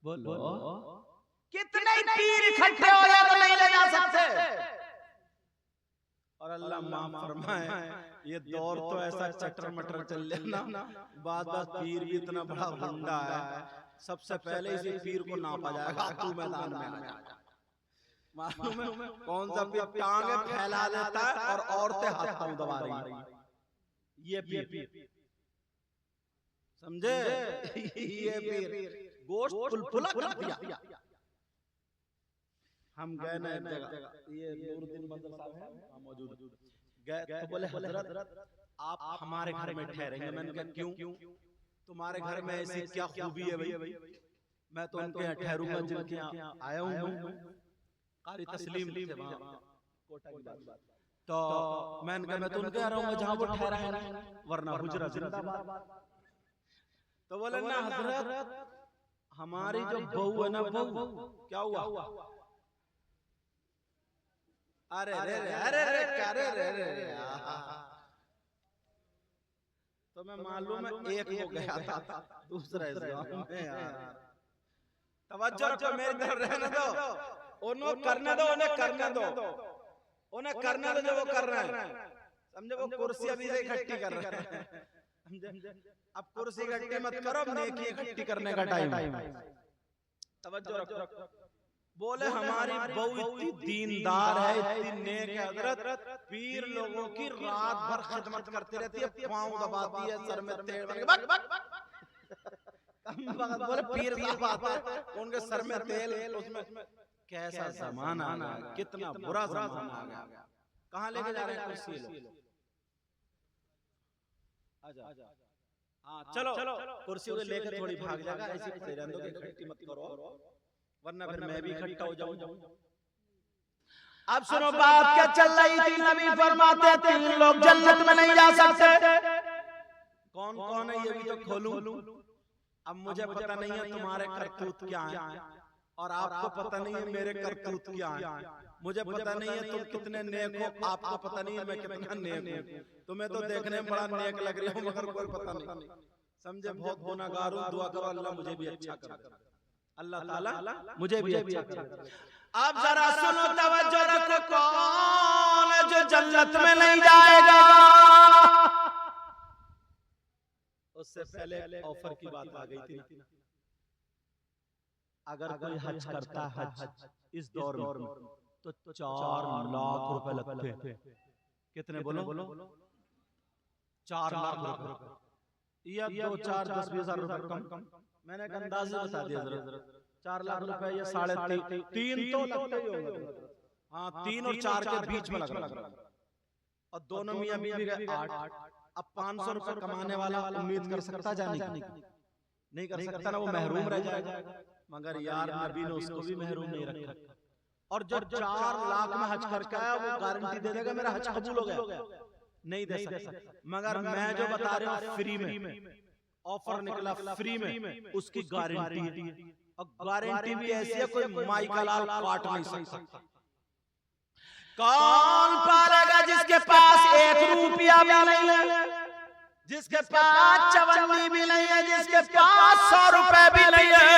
बोलो। कितने पीर इकट्ठे हो जाए तो नहीं ले जा सकते। और अल्लाह माफ फरमाए, ये दौर तो ऐसा चटर मटर चल लेना, बाद पीर भी इतना बड़ा भंडा है, सबसे पहले इसी पीर को नापा जाएगा, तू मैदान में आ जा। मालूम है कौन सा पीर टांगे फैला देता है और औरतें हाथ पांव दबा रही है, ये पीर समझे? ये पीर गोश्त फुलफुला कर दिया। हम गए ना एक जगह, ये नूरुद्दीन बंदर साहब हैं वहां मौजूद, गए तो बोले हजरत आप हमारे घर में ठहरेंगे? मैंने कहा क्यों? तुम्हारे घर में ऐसी क्या खूबी है भाई? मैं तो उनके यहाँ ठहरूंगा जिनके यहाँ आया हूँ। कारी तस्लीम थे वहां कोटा की बात, तो मैंने कहा मैं तो उनके यहाँ रहूंगा जहाँ वो ठहरा है, वरना हुजरा जिंदाबाद। तो बोले ना हजरत हमारी जो बहू है ना, बहू क्या हुआ? अरे रे रे अरे रे अरे रे रे, तो मैं मालूम है एक वो गया था दूसरा इस गांव में। यार तवज्जो रखो, मेरी तरफ रहने दो, उन्हें करने दो, उन्हें करने दो, उन्हें करने दो जो वो कर रहे हैं। समझे? वो कुर्सी अभी से इकट्ठी कर रहे हैं, समझे? अब कुर्सी इकट्ठी मत करो, नेकी इकट्ठी करने का टाइम है। तवज्जो रखो। बोले हमारी बहू इतनी दीनदार है, इतनी नेक है हजरत, पीर लोगों की रात भर खिदमत करती रहती है, पाँव दबाती है, सर में तेल बोले पीर साहब आता है उनके सर में तेल, उसमें कैसा ज़माना आ गया, कितना बुरा ज़माना आ गया। कहाँ लेके जा रहे हैं कुर्सी लोग? आजा, हाँ चलो कुर्सी को लेकर थोड़ी भाग जाएगा, ऐसी रहने दो, इकट्ठी मत करो, वरना फिर मैं भी इकट्ठा हो जाऊं। अब सुनो बात क्या चल रही थी। नबी फरमाते हैं 3 लोग जन्नत में नहीं जा सकते। कौन कौन है ये भी तो खोलूं। अब मुझे पता नहीं है तुम्हारे करतूत क्या हैं, और आपको पता नहीं है मेरे करतूत क्या हैं। मुझे पता नहीं है तुम कितने नेक हो, आपको पता नहीं है मैं कितना नेक हूँ। तुम्हें तो देखने में बड़ा नेक लग रही हो, मगर कोई पता नहीं। समझे? बहुत गुनाहगार हूं, दुआ करो अल्लाह मुझे भी अच्छा करे, अल्लाह ताला मुझे भी अच्छा करे। अब जरा सुनो, तवज्जो रखो, कौन है जो जन्नत में नहीं जाएगा? उससे पहले ऑफर की बात आ गई थी। अगर कोई हज करता है, हज इस दौर में, तो 4 लाख रुपए लगते हैं। कितने बोलो? 4 लाख रुपए या 2, 4, 10, 20 हजार रुपए कम। मैंने एक अंदाजे बता दिया जरा। 4 लाख रुपए या 3.5 तो लगते ही होंगे। हाँ, 3 और 4 के बीच में लग रहा है। और दोनों मियां बीवी के 8। अब 500 रुपए कमाने वाला उम्मीद कर सकता जाने की? नहीं कर सकता ना, वो महरूम रह जाएगा। मगर यार नबी ने उसको भी महरूम नहीं रखा। और जो 4 लाख में हज करके आया, वो गारंटी दे देगा मेरा हज कबूल हो गया? नहीं दे सकता। मगर मैं जो बता रहा हूँ, फ्री में ऑफर निकला, फ्री में उसकी गारंटी है। और गारंटी भी ऐसी है, कोई माई का लाल काट नहीं सकता। कौन पालेगा जिसके पास 1 रुपया भी नहीं है, जिसके पास चवन्नी भी नहीं है, जिसके पास 100 रुपए भी नहीं है,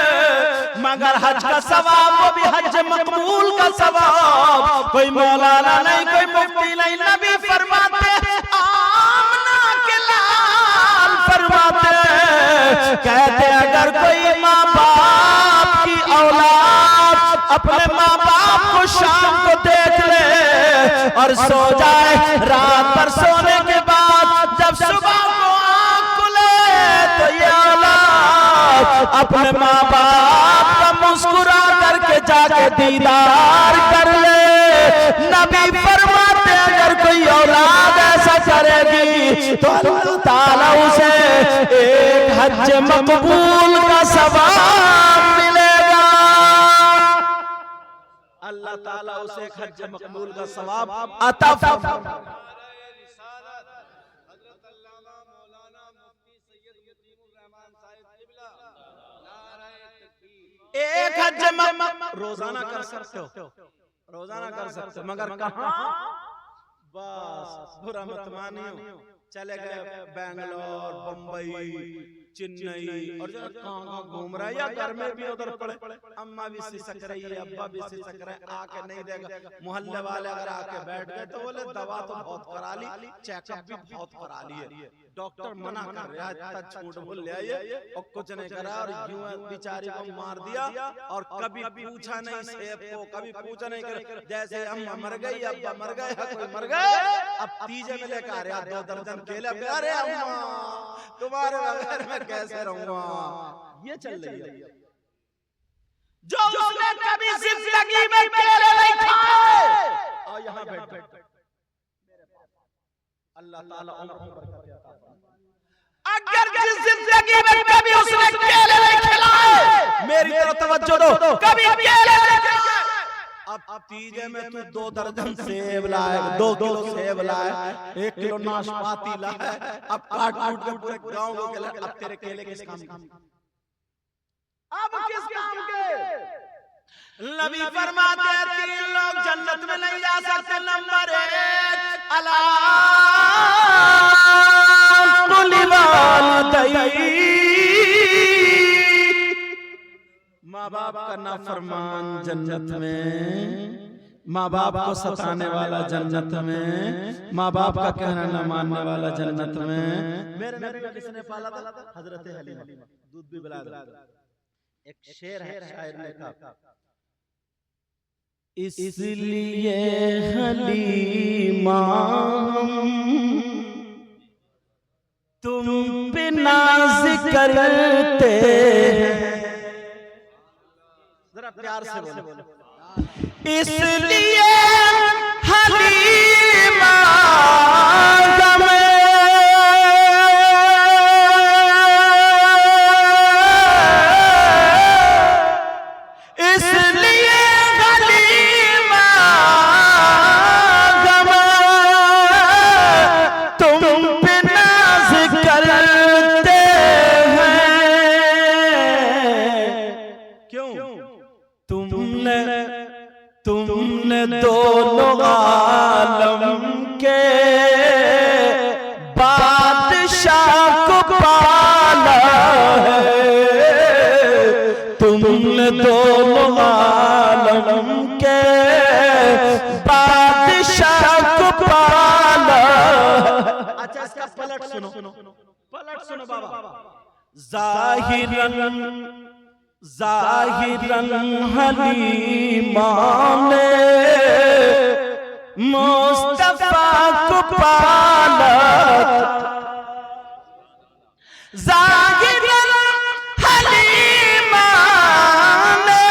मगर हज का सवाब, वो भी हज मकबूल का सवाब। कोई मौलाना नहीं, कोई मुफ्ती नहीं, नबी फरमाते, आमना के लाल फरमाते, कहते अगर कोई माँ बाप की औलाद अपने माँ बाप को शाम को देख ले और सो जाए, रात भर सोने के बाद जब सुबह को आँख खुले, तो ये औलाद अपने माँ बाप का मुस्कुरा करके जाके दीदार कर ले। नबी फरमाते अगर कोई औलाद ऐसा करेगी तो अल्लाह ताला उसे एक हज मकबूल का सवाब मिलेगा। अल्लाह ताला उसे एक हज मकबूल का सवाब अता फरमाएगा। एक हज रोजाना कर सकते हो, रोजाना कर सकते हो, मगर कहाँ? बस बुरा मत मानियो, चले गए बेंगलोर, बम्बई, चेन्नई, और कहाँ घूम रहा है, या घर में भी उधर पड़े, अम्मा भी सिसक रही है, अब्बा भी सिसक रहे, आके नहीं देगा। मोहल्ले वाले अगर आके बैठ गए तो बोले दवा तो बहुत करा ली, चेकअप भी बहुत करा ली है, डॉक्टर मना कर रहा है, इतना झूठ बोल लिया ये, और कुछ नहीं करा, और यूं बेचारी को मार दिया। और कभी पूछा नहीं सेब को, कभी पूछा नहीं करे, जैसे अम्मा मर गई, अब्बा मर गए, कोई मर गए, अब तीजे में लेकर आ रहा 2 दर्जन केले। अरे अम्मा तुम्हारे बगैर मैं कैसे रहूंगा? ये चल रही है। जो उसने कभी जिंदगी में केले नहीं खाए, और यहाँ बैठ अल्लाह ताला अगर जिस जिंदगी में कभी उसने केले नहीं खिलाए, मेरी तरफ तवज्जो दो, कभी केले नहीं खिलाए, अब तीजे में तू 2 दर्जन सेब लाए, 2 किलो सेब लाए, 1 किलो नाशपाती लाए, अब काट काट के पूरे गांव को खिला। अब तेरे केले किस काम के? अब किस काम के? नबी फरमाते हैं 3 लोग जन्नत में नहीं जा सकते। नंबर 1 अला कुल्ली वालिदैन, माँ बाप का नाफरमान जन्नत में, माँ बाप को सताने वाला जन्नत में, माँ बाप का कहना न मानने वाला जन्नत में। मेरे नबी को किसने पाला था? हजरत हलीमा, दूध भी पिला दो। एक शेर है, शायर ने कहा, इसलिए हलीमा तुम पे नाज करते हैं, जरा प्यार से बोलो, इसलिए हलीमा तुमने दोनों आलम के बादशाह को पाला है, तुमने दोनों आलम के अच्छा इसका पलट सुनो, पलट सुनो बाबा। ज़ाहिरन ज़ाहिरन हलीमा ने मुस्तफा को पाला, ज़ाहिरन हलीमा ने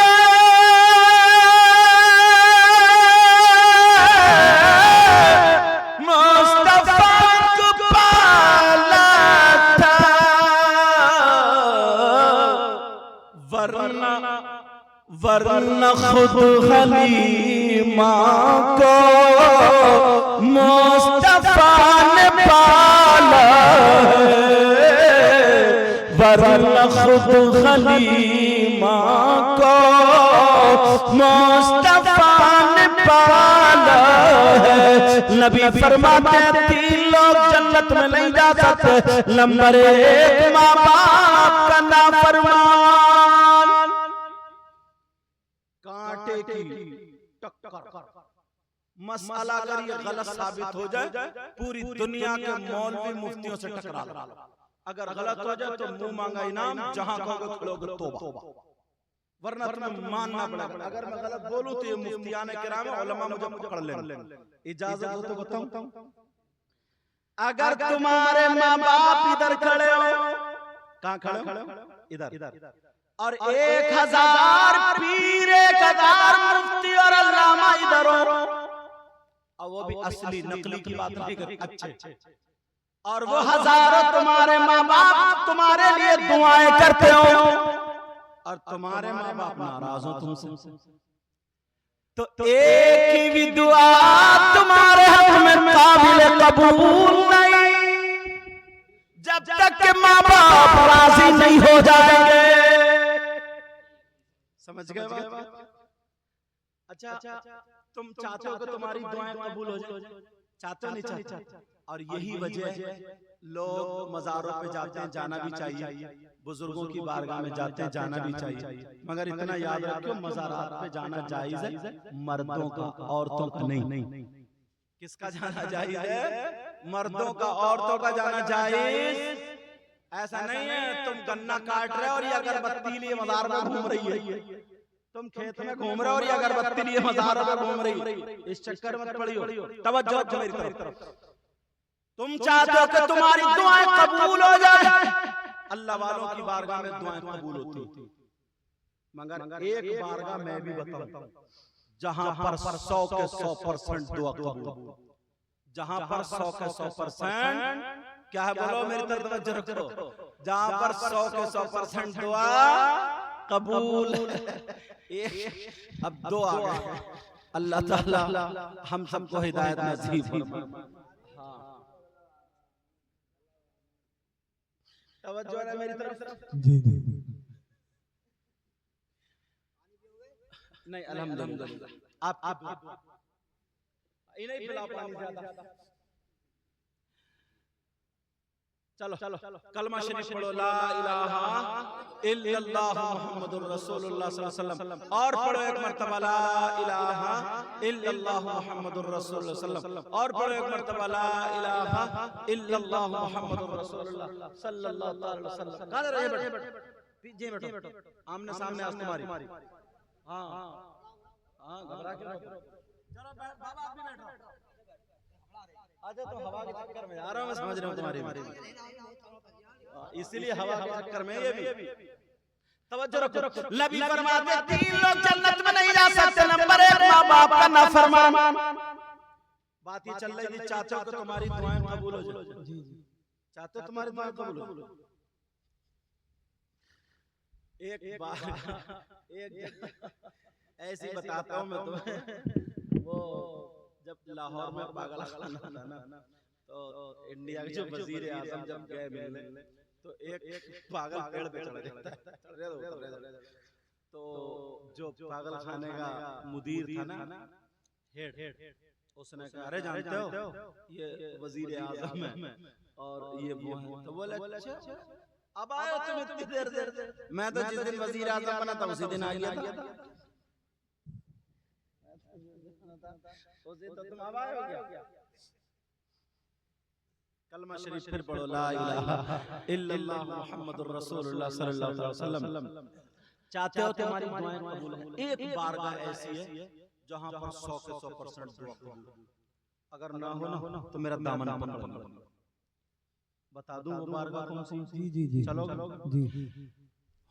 मुस्तफा को पाला था, वरना खुद हलीमा को मुस्तफा ने पाला है, वरना खुद हलीमा को मुस्तफा ने पाला है। नबी फरमाते हैं 3 लोग जन्नत में नहीं जा सकते, नंबर 1 माँ बाप का नाफरमान, कांटे की टक्कर, मसला अगर ये गलत साबित हो जाए पूरी दुनिया के मौलवी मुफ्तियों से टकरा लो, अगर गलत हो जाए तो मुंह मांगा इनाम, जहां कहोगे खिलोगे तौबा, वरना तुम्हें मानना पड़ेगा। अगर मैं गलत बोलूं तो ये मुफ्तियाने किराम उलमा मुझे पकड़ लेंगे। इजाजत हो तो बताऊं, अगर तुम्हारे माँ बाप इधर खड़े हो, कहां खड़े हो? इधर, और 1000 पीर 1000 मुफ्ती और अल्लामा इधर हो, और वो भी असली नकली की बात नहीं करते, अच्छे, और वो हजारों तुम्हारे माँ बाप तुम्हारे लिए दुआएं करते हो, और तुम्हारे माँ बाप नाराज हो तुमसे, तो एक की भी दुआ तुम्हारे हक में काबिल कबूल नहीं, जब तक के माँ बाप राजी नहीं हो जाएंगे। समझ गए बात? अच्छा तुम चाहते हो कि तुम्हारी दुआएं कबूल हो जाए, चाहते हो नहीं चाहते? और यही वजह है लोग मज़ारों पे जाते हैं, जाना भी चाहिए, बुजुर्गों की बारगाह में जाते हैं, जाना भी चाहिए, मगर इतना याद रखो मज़ारात पे जाना जायज है मर्दों का, औरतों का नहीं। किसका जाना जायज है? मर्दों का, औरतों का जाना जायज। ऐसा नहीं है तुम गन्ना काट रहे हो और ये अगरबत्ती लिए मज़ार में घूम रही है, तुम खेत में घूम रहे हो और ये अगरबत्ती लिए मज़ार में घूम रही है, इस चक्कर में पड़ी हो। तवज्जो मेरी तरफ, तुम चाहते हो कि तुम्हारी दुआएं कबूल हो जाए, अल्लाह वालों की बारगाह में दुआएं कबूल होती, मगर एक बारगाह मैं भी बताऊं जहां पर 100 के 100% दुआ कबूल, जहां पर 100 के 100% क्या है बोलो मेरी तरफ तवज्जो रखो, जहां पर 100 के 100% दुआ कबूल। अब दो आ गए, अल्लाह ताला हम सबको हिदायत नसीब फरमाए। तवज्जो है मेरी तरफ? जी नहीं अल्हम्दुलिल्लाह। आप इन्हें पिलाओ पानी ज्यादा। चलो कलमा शरीफ पढ़ो, ला इलाहा इल्लल्लाह मुहम्मदुर रसूलुल्लाह सल्लल्लाहु अलैहि वसल्लम, और पढ़ो एक मर्तबा ला इलाहा इल्लल्लाह मुहम्मदुर रसूलुल्लाह सल्लल्लाहु अलैहि वसल्लम, और पढ़ो एक मर्तबा ला इलाहा इल्लल्लाह मुहम्मदुर रसूलुल्लाह सल्लल्लाहु अलैहि वसल्लम। कहां रहे बैठो, पीछे बैठो, आमने सामने आज तुम्हारी। हां घबरा क्यों? चलो बाबा आप भी बैठो, आजा तो हवा के चक्कर में आ रहा हूं, मैं समझ रहा हूं तुम्हारी, इसीलिए हवा के चक्कर में ये भी। तवज्जो रखो, नबी फरमाते 3 लोग जन्नत में नहीं जा सकते, नंबर 1 माँ बाप का नाफरमान। बात ये चल रही थी, चाहते हो कि तुम्हारी दुआएं कबूल हो जाए, चाहते हो तुम्हारी दुआएं कबूल हो। एक बार ऐसी बताता हूँ मैं तुम्हें, वो जब लाहौर में पागल खाना था ना, तो इंडिया के जो वजीर आजम जब गए मिलने, तो एक पागल पेड़ पे चढ़ गया, तो जो पागल खाने का मुदीर था ना, हेड, उसने कहा अरे जानते हो ये वजीर आजम है और ये वो है, तो बोले अच्छा अब आए तुम इतनी देर से, मैं तो जिस दिन वजीर आजम बना था उसी दिन आ गया था, उस दिन तो तुम अब आए हो गया। कलमा शरीफ फिर पढ़ो, ला इलाहा इल्लल्लाह मुहम्मदुर रसूलुल्लाह सल्लल्लाहु अलैहि वसल्लम। चाहते हो तुम्हारी दुआएं कबूल हो? एक बारगाह ऐसी है जहां पर 100 के 100% दुआ कबूल हो। अगर ना हो ना तो मेरा दामन पकड़ लो। बता दूं वो बारगाह कौन सी? जी जी जी चलो जी।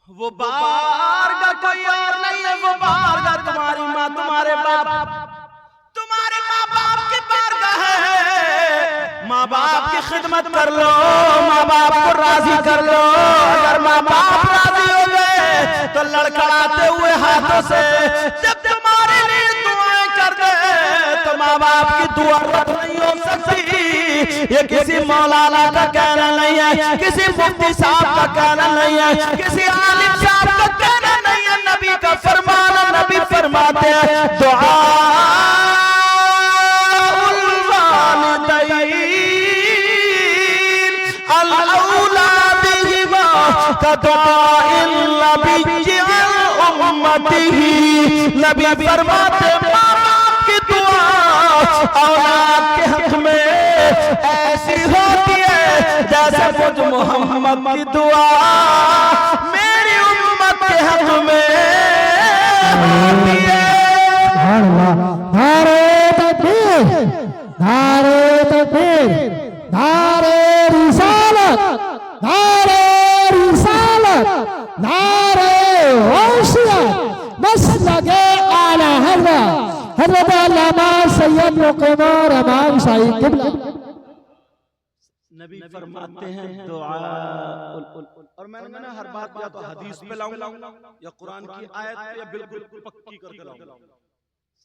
वो बारगाह कोई और नहीं है, वो बारगाह तुम्हारी माँ, तुम्हारे बाप, तुम्हारे माँ बाप की बारगाह है। माँ बाप की खिदमत कर लो, माँ बाप को राजी कर लो। अगर माँ बाप राजी हो गए तो लड़खड़ाते हुए हाथों से जब तुम्हारे लिए दुआएं कर दे तो माँ बाप की दुआ रद्द नहीं हो सकती। ये किसी मौलाना का कहना नहीं है, किसी मुफ्ती साहब का कहना नहीं है, किसी आलिम साहब का कहना नहीं है, नबी का फरमान। नबी फरमाते हैं दुआ नबी फरमाते माँ बाप की दुआ औलाद के हक में ऐसी होती है जैसे मुझ मोहम्मद की दुआ मेरी उम्मत के हक में होती है। नारे तकबीर, नारे तकबीर, नारे रिसालत, नारे रिसालत, नारे होशियार, मसलके आला हज़रत अल्लामा सैयद मुक़िमुर इमाम शाही क़िबला। नबी फरमाते हैं दुआ। और मैंने ना हर बात या तो हदीस पे लाऊंगा या कुरान की आयत पे या बिल्कुल पक्की करके लाऊंगा।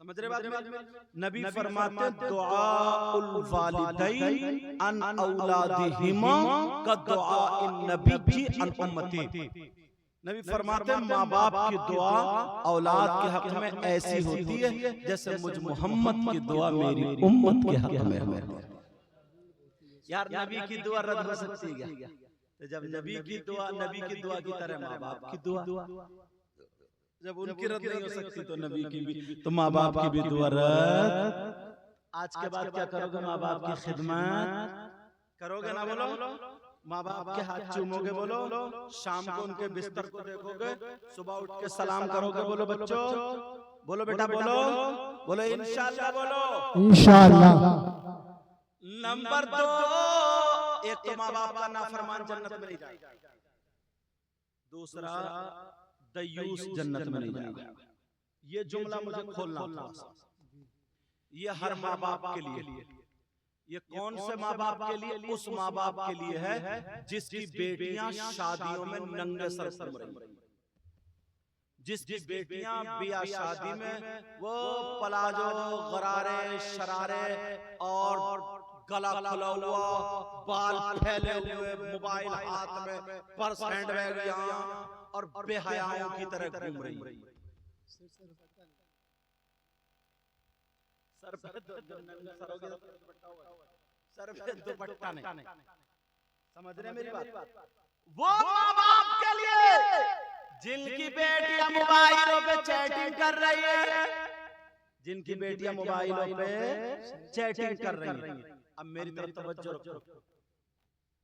समझ रहे बात में? नबी फरमाते दुआउल वालिदैन अन औलादिहिमा का दुआइन नबी अन उम्मती। नबी फरमाते माँ बाप की दुआ औलाद के हक में ऐसी होती है जैसे मुझ मोहम्मद की दुआ मेरी उम्मत के हक में है। यार नबी की दुआ रद्द हो सकती है क्या? तो जब नबी की दुआ की तरह माँ बाप की दुआ जब उनकी रद्द नहीं हो सकती तो नबी की भी, तो माँ बाप की भी दुआ रद्द। आज के बाद क्या करोगे? माँ बाप की खिदमत करोगे ना? बोलो माँ बाप के हाथ चूमोगे, बोलो शाम को उनके बिस्तर को देखोगे, सुबह उठ के सलाम करोगे, बोलो बच्चों, बोलो बेटा, बोलो बोलो इंशाअल्लाह, बोलो इंशाअल्लाह। नंबर 2, एक तो माँ बाप का नाफरमान जन्नत में नहीं जाएगा, दूसरा दयूस जन्नत में नहीं जाएगा। ये जुमला मुझे खोलना था। ये हर माँ बाप के लिए, ये कौन से माँ बाप के लिए? उस माँ बाप के लिए है जिसकी बेटियां शादियों में नंगे सर घूम रही, जिसकी बेटियां बिया शादी में वो पलाजो, गरारे, शरारे और गला खुला हुआ, बाल फैले हुए, मोबाइल हाथ में, पर्स हैंडबैग यहाँ और बेहयाओं की तरह घूम रही। सर पे दुपट्टा नहीं। समझ रहे मेरी बात? वो माँ बाप के लिए जिनकी बेटियां मोबाइलों पे चैटिंग कर रही है, जिनकी बेटियां मोबाइलों पे चैटिंग कर रही हैं। अब मेरी तरफ तवज्जो रखो।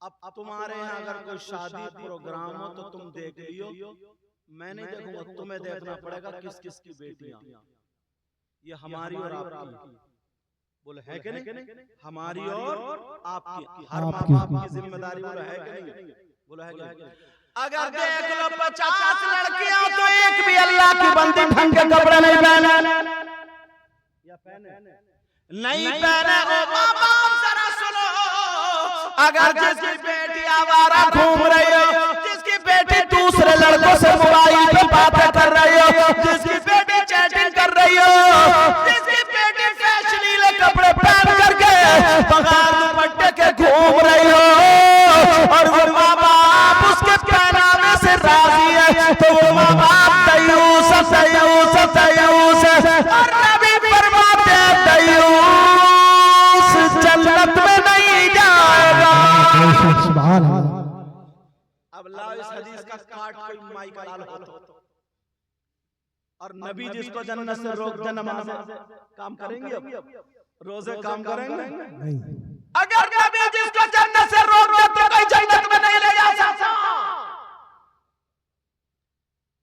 अब तुम्हारे यहाँ अगर कोई शादी प्रोग्राम हो तो तुम देख लियो, मैं नहीं देखूंगा, तुम्हें देखना पड़ेगा किस किस की बेटियां। ये हमारी और आपकी, बोले है कि नहीं? हमारी और आपकी, हर माँ बाप की जिम्मेदारी, बोले है कि नहीं? बोले है कि नहीं? अगर देख लो 50 लड़कियां तो एक भी अल्लाह की बंदी ढंग के कपड़े नहीं पहने, या पहने नहीं पहने। ओ माँ बाप जरा सुनो, अगर जिसकी बेटी आवारा घूम रही हो, जिसकी बेटी दूसरे लड़कों से मोबाइल पे बातें कर रही हो, जिसकी बेटी चैटिंग कर रही हो, जिसकी बेटी फैशनीले कपड़े पहन करके बगैर दुपट्टे के घूम रही हो और वो माँ बाप उसके पहनावे से राजी है, तो वो माँ बाप दयूस दयूस दयूस और नबी फरमाते हैं दयूस जन्नत में नहीं जाएगा। सुभान अल्लाह। अब लाओ इस हदीस का काट कोई माई का लाल हो और नबी जिसको जन्नत से रोक दे, नमाज काम करेंगे, अब रोजे काम करेंगे नहीं। अगर कभी जिसको जन्नत से रोक दे तो कोई जन्नत में नहीं ले जा सकता।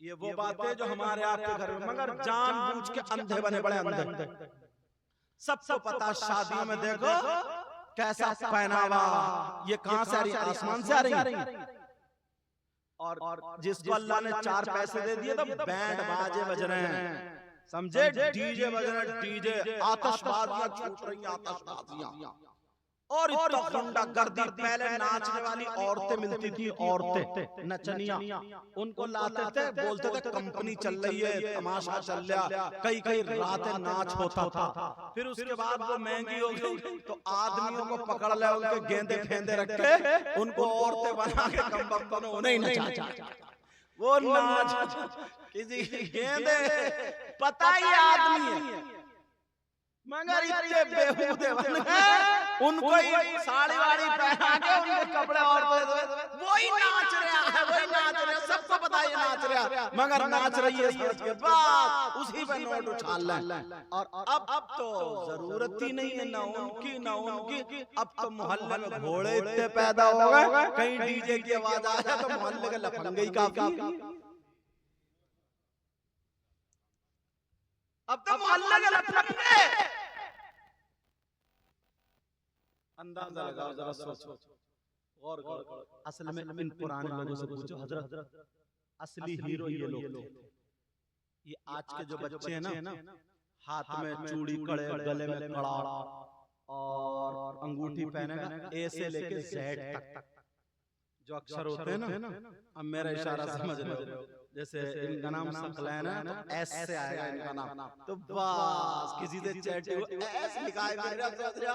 ये वो बातें जो हमारे आपके घर में, मगर जानबूझ के अंधे बने, बड़े अंधे। सबको पता, शादियों में देखो कैसा पहनावा, ये कहां से आ रही, आसमान से आ रही। और जिसको अल्लाह ने 4 पैसे दे दिए तो बैंड बाजे बज रहे हैं, समझे, डीजे बज रहे हैं, डीजे, आतिशबाजियां छूट रही, आतिशबाजियां। और इतना गुंडागर्दी, पहले नाचने वाली औरतें मिलती थी, औरतें नचनिया, उनको लाते थे, बोलते थे कंपनी चल रही है, तमाशा चल रहा, कई कई रातें नाच होता था। फिर उसके बाद वो महंगी हो गई तो आदमियों को पकड़ ले, उनके गेंदे फेंदे रखे, उनको औरतें बना के कम उन्हें नचा, वो नाच किसी गेंदे, पता ही आदमी है मगर इतने बेहूदे बन गए, उनको ही साड़ी वाड़ी पहना के उनके कपड़े और वही नाच रहा है, वही नाच रहा है, सबको पता है नाच रहा है, मगर नाच रही है समझ के बाद उसी पे नोट उछाल ले। और अब तो जरूरत ही नहीं है ना उनकी ना उनकी, अब तो मोहल्ले में घोड़े इतने पैदा हो गए, कहीं डीजे की आवाज आ जाए तो मोहल्ले के लफंगे ही काफी। अब तो मोहल्ले के लफंगे, अंदाजा लगाओ, जरा सोचो, गौर करो। असल में इन पुराने लोगों से पूछो, हजरत असली हीरो ये लोग थे। ये आज के जो बच्चे हैं ना, हाथ में चूड़ी, कड़े, गले में कड़ा और अंगूठी पहने, ए से लेके जेड तक जो अक्षर होते हैं ना, अब मेरा इशारा समझ रहे हो, जैसे इनका नाम सकलैन है तो एस से आएगा इनका नाम, तो बस किसी से चैट एस लिखा है, मेरा सोच रहा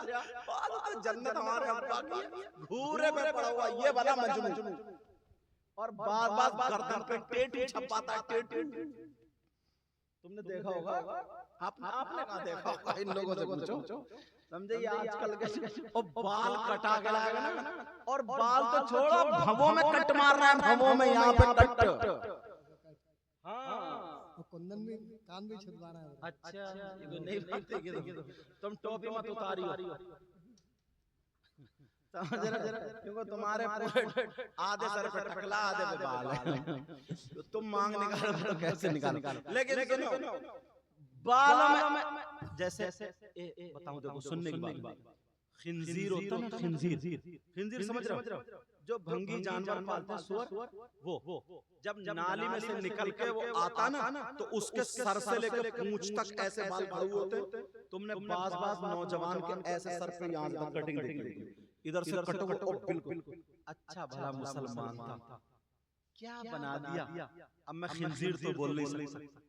तो जन्नत हमारे अब्बा की घूरे पे पड़ा हुआ ये वाला मजनू, और बार बार गर्दन पे टेटू छपाता है, टेटू। तुमने देखा होगा, आपने कहा देखा होगा, इन लोगों से पूछो, समझे, ये आजकल के और बाल कटा के लाएगा ना, और बाल तो छोड़ो, भवों में कट मार रहा है, भवों में यहाँ पे कट, हाँ, कुंदन भी, कान भी छुड़वाना है। अच्छा, ये नहीं मानते, तुम टोपी मत उतारी हो, समझ रहे, क्योंकि तुम्हारे पूरे आधे सर पे टकला, आधे पे बाल है, तो तुम मांग निकालो तो कैसे निकालो। लेकिन सुनो, बालों में जैसे बताऊं, देखो सुनने की बात, खिंजीर होता है ना, खिंजीर समझ रहे हो, जो भंगी जानवर पालते हैं, सुअर, वो जब नाली में से निकल के वो आता ना, तो उसके सर से लेकर पूंछ तक ऐसे बाल खड़े होते। तुमने बाज नौजवान के ऐसे सर पे यहाँ तक कटिंग देखी, इधर से कटो, बिल्कुल अच्छा भला मुसलमान था, क्या बना दिया। अब मैं खिंजीर तो बोल नहीं सकता,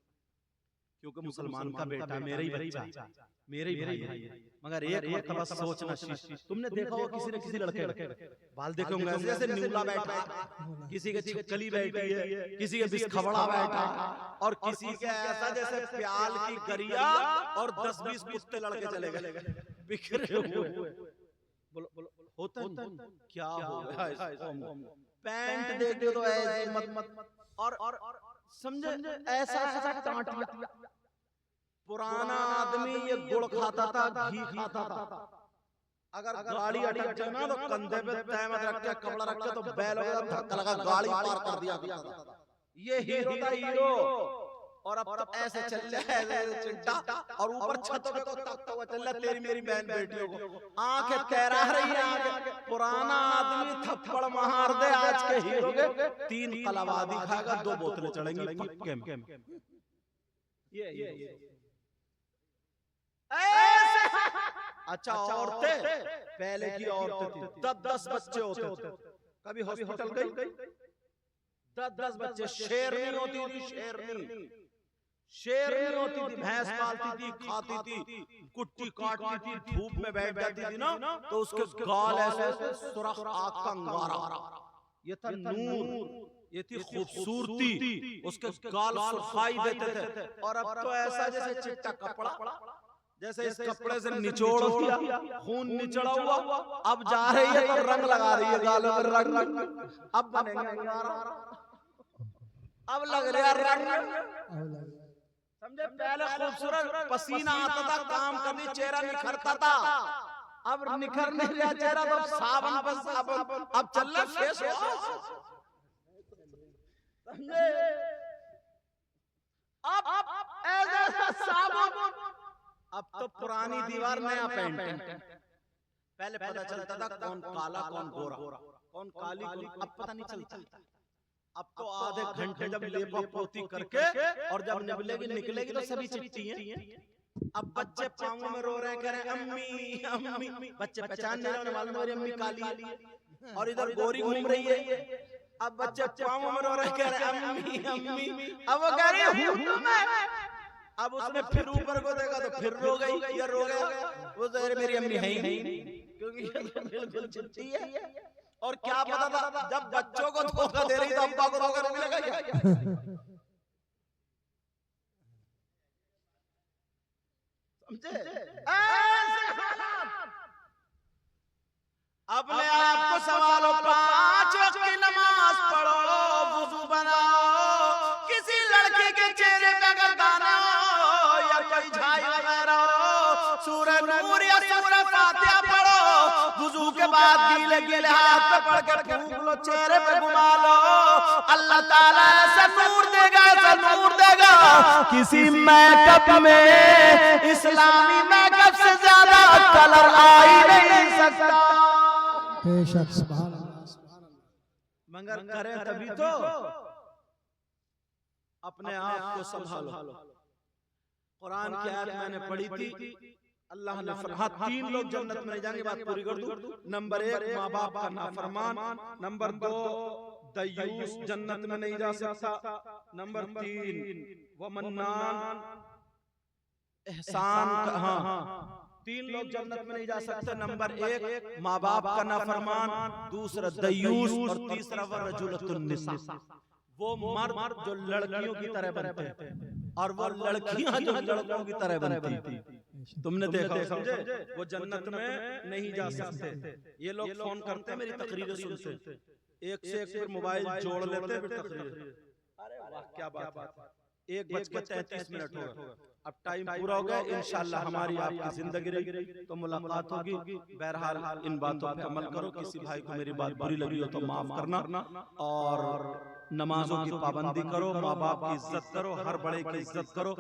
क्योंकि मुसलमान का बेटा मेरा ही बच्चा, मेरे ही भाई है, मगर एक मर्तबा सोचना, तुमने देखा होगा किसी न किसी लड़के बाल देखे होंगे जैसे न्यूला बैठा, किसी के छिपकली बैठी है, किसी के बिस्खबड़ा बैठा, और किसी के ऐसा जैसे प्याल की गरिया और 10-20 कुत्ते लड़के चले गए बिखरे हुए। बोलो होता है क्या हो गया, पैंट देखते तो ऐसे मत, और समझे ऐसा टांटिया, पुराना आदमी ये गुड़ खाता था, घी खाता था, अगर गाड़ी अटक जाए ना तो कंधे पे तहमत रख के, कपड़ा रख के, तो बैल धक्का लगा गाड़ी पार कर दिया था। ये हीरो था, हीरो। और अब तो ऐसे चल रहा है चिट्टा, और ऊपर छतों पे को तकता हुआ चल रहा है, तेरी मेरी बहन बेटियों को आंखें तैरा रही है आगे। पुराना आदमी थप्पड़ मार दे आज के हीरो के, 3 कलावादी खाएगा, 2 बोतलें चढ़ेंगी पक्के में। ये अच्छा, औरतें पहले की औरतें थी, 10-10 बच्चे होते, कभी हॉस्पिटल गई, 10-10 बच्चे, शेरनी होती थी, शेरनी होती थी, भैंस पालती थी, खाती थी, कुट्टी काटती थी, धूप में बैठ जाती थी ना, तो उसके गाल ऐसे सुर्ख आग का अंगारा, ये था नूर, ये थी खूबसूरती, उसके गाल सुर्खाई देते थे। और अब तो ऐसा जैसे चिट्टा कपड़ा, जैसे इस कपड़े से निचोड़ दिया, खून निचड़ा हुआ, अब जा रही है तो रंग लगा रही है गालों में, रंग अब बनेंगे अंगारा, अब लग रहा रंग, समझे। पहले खूबसूरत पसीना आता था, काम करनी, चेहरा निखरता था, अब निखर नहीं रहा चेहरा, तो सावन बस सावन अब चलना शेष हो। समझे? अब ऐसा साबुन, अब तो पुरानी दीवार नया पेंट। पहले पता चलता था कौन काला कौन गोरा, कौन काली कौन, अब पता नहीं चलता। अब तो आधे घंटे जब लेपा पोती करके और जब निकलेगी तो सभी चिट्ठी हैं। अब बच्चे पाँव में रो रहे हैं, कह रहे हैं अम्मी अम्मी। बच्चे पहचान नहीं रहे, मालूम मेरी अम्मी काली है और इधर गोरी घूम रही है। अब बच्चे पाँव में रो रहे हैं, कह रहे हैं अम्मी अम्मी। अब वो कह रही है अब उसने फिर ऊपर को देखा तो फिर रो गई, या रो गया। वो तो मेरी अम्मी है ही नहीं, क्योंकि बिल्कुल चिट्ठी है। और क्या पता था जब बच्चों को धोखा दे रही तो अब्बा को धोखा नहीं लगा क्या? समझे? ऐसे हालात। अपने आप को संभालो, 5 वक्त की नमाज पढ़ो, वुजू बनाओ। किसी लड़के के चेहरे पे अगर दाना हो या कोई झाई वगैरह हो, सूरह नूर या सूरह फातिहा पढ़ो। वुजू के बाद गीले गीले हाथ पे पढ़ के फूंक लो, चेहरे पे घुमा लो। अल्लाह ताला ऐसा नूर देगा, ऐसा नूर देगा, किसी मेकअप में, इस्लामी मेकअप से ज्यादा कलर आ ही नहीं सकता। बेशक, सुभान अल्लाह। मगर करें तभी तो। अपने आप को संभालो। कुरान की आयत मैंने पढ़ी थी, अल्लाह ने फरमाया 3 लोग जन्नत में नहीं जाएंगे। बात पूरी कर दूं। नंबर 1 माँ बाप का नाफरमान, नंबर 2 दयूस जन्नत में नहीं जा सकता, नंबर 3 वो मन्नान एहसान का, हाँ 3 लोग जन्नत में नहीं जा सकते। नंबर 1 माँ बाप का नाफरमान, दूसरा दयूस और तीसरा वरजुलतुन निसा। वो मर्द जो लड़कियों की तरह बनते हैं और वो लड़कियां जो लड़कों की तरह बनती थी। तुमने देखा, समझे? वो जन्नत में नहीं जा सकते। ये लोग फोन करते हैं, मेरी तकरीरें सुनते, एक से एक फिर मोबाइल जोड़ लेते फिर तकरीर। अरे वाह क्या बात है। 1:33 हो गए, अब टाइम पूरा हो गया। इंशाल्लाह हमारी आपकी जिंदगी रही तो मुलाकात होगी। बहरहाल इन बातों पे अमल करो। किसी भाई को मेरी बात बुरी लगी हो तो माफ करना, और नमाजों की पाबंदी करो, माँ बाप की इज्जत करो, हर बड़े की इज्जत करो,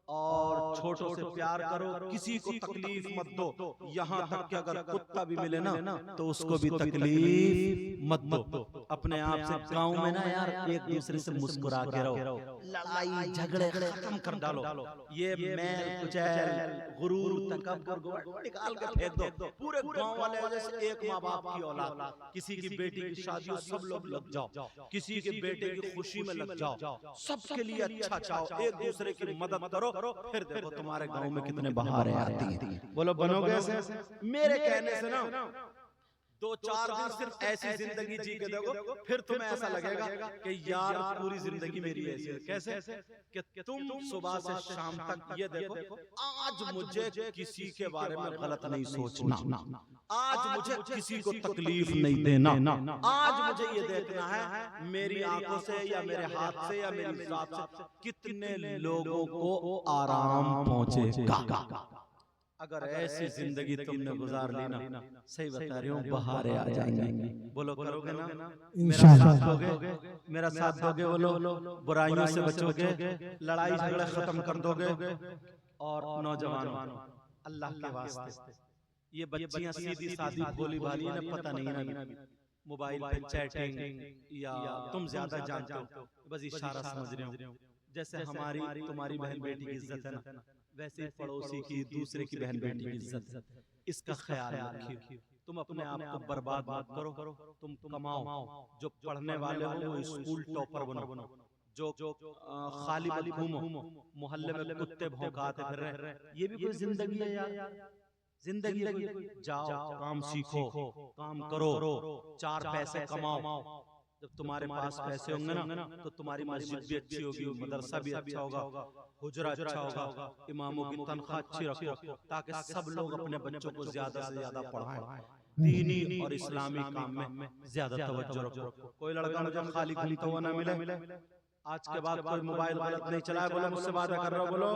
और छोटों से प्यार करो, किसी को तकलीफ मत दो। यहाँ तक कि अगर कुत्ता भी मिले ना तो उसको भी तकलीफ मत दो। अपने आप से गांव में ना यार एक दूसरे से मुस्कुरा के रहो, लड़ाई झगड़े खत्म कर डालो। ये मैल कुचैल गुरूर तकब्बुर निकाल के फेंक दो। पूरे गांव वाले जैसे एक माँ बाप की औलाद, किसी की बेटी की शादी हो सब लोग लग जाओ, किसी के बेटे की खुशी में लग जाओ, सबके लिए अच्छा चाहो, एक दूसरे की मदद करो। फिर देखो तुम्हारे गांव में कितने बहारें आती हैं। बोलो बनोगे ऐसे? मेरे कहने से ना 2-4 दिन सिर्फ ऐसी जिंदगी जी के देखो, फिर तुम्हें ऐसा लगेगा कि यार पूरी जिंदगी मेरी ऐसी है। कैसे? कि तुम सुबह से शाम तक ये देखो, आज मुझे किसी के बारे में गलत नहीं सोचना, आज मुझे किसी को तकलीफ नहीं देना, आज मुझे ये देखना है मेरी आंखों से या मेरे हाथ से या मेरी जात से कितने लोगों को आराम पहुंचेगा। अगर ऐसी जिंदगी तुमने गुजार ली ना, सही बता रही हूँ, बहारें आ जाएंगी। बोलो करोगे ना? मेरा साथ दोगे? मेरा साथ दोगे? बोलो बुराइयों से बचोगे, लड़ाई झगड़े खत्म कर दोगे। और नौजवानों अल्लाह के वास्ते, ये बच्चियां सीधी सादी भोली भाली है ना, पता नहीं ना मोबाइल पे चैटिंग या तुम ज्यादा जानते हो, बस इशारा समझ रहे हो। जैसे हमारी तुम्हारी बहन बेटी की इज्जत है ना, वैसे पड़ोसी की, दूसरे की बहन बेटी की इज्जत, इसका ख्याल रखिए। तुम अपने आप को बर्बाद मत करो, तुम कमाओ। जो पढ़ने वाले हो वो स्कूल टॉपर बनो, जो खाली मत घूमो, मोहल्ले में कुत्ते भौंकाते फिर रहे, ये भी कोई जिंदगी है यार? जिंदगी जाओ, काम सीखो, काम करो, 4 पैसे कमाओ। जब तुम्हारे पास पैसे होंगे ना तो तुम्हारी मस्जिद भी अच्छी होगी, मदरसा भी अच्छा होगा, हुजरा अच्छा होगा, इमामों की तनख्वाह अच्छी रखो, ताकि सब लोग अपने बच्चों को ज्यादा से ज्यादा पढ़ाएं, दीनी और इस्लामी काम में ज्यादा तवज्जो रखो। कोई लड़का मुझे खाली घूमता हुआ ना मिले, आज के बाद कोई मोबाइल गलत नहीं चलाए। बोलो मुझसे वादा कर रहा हो, बोलो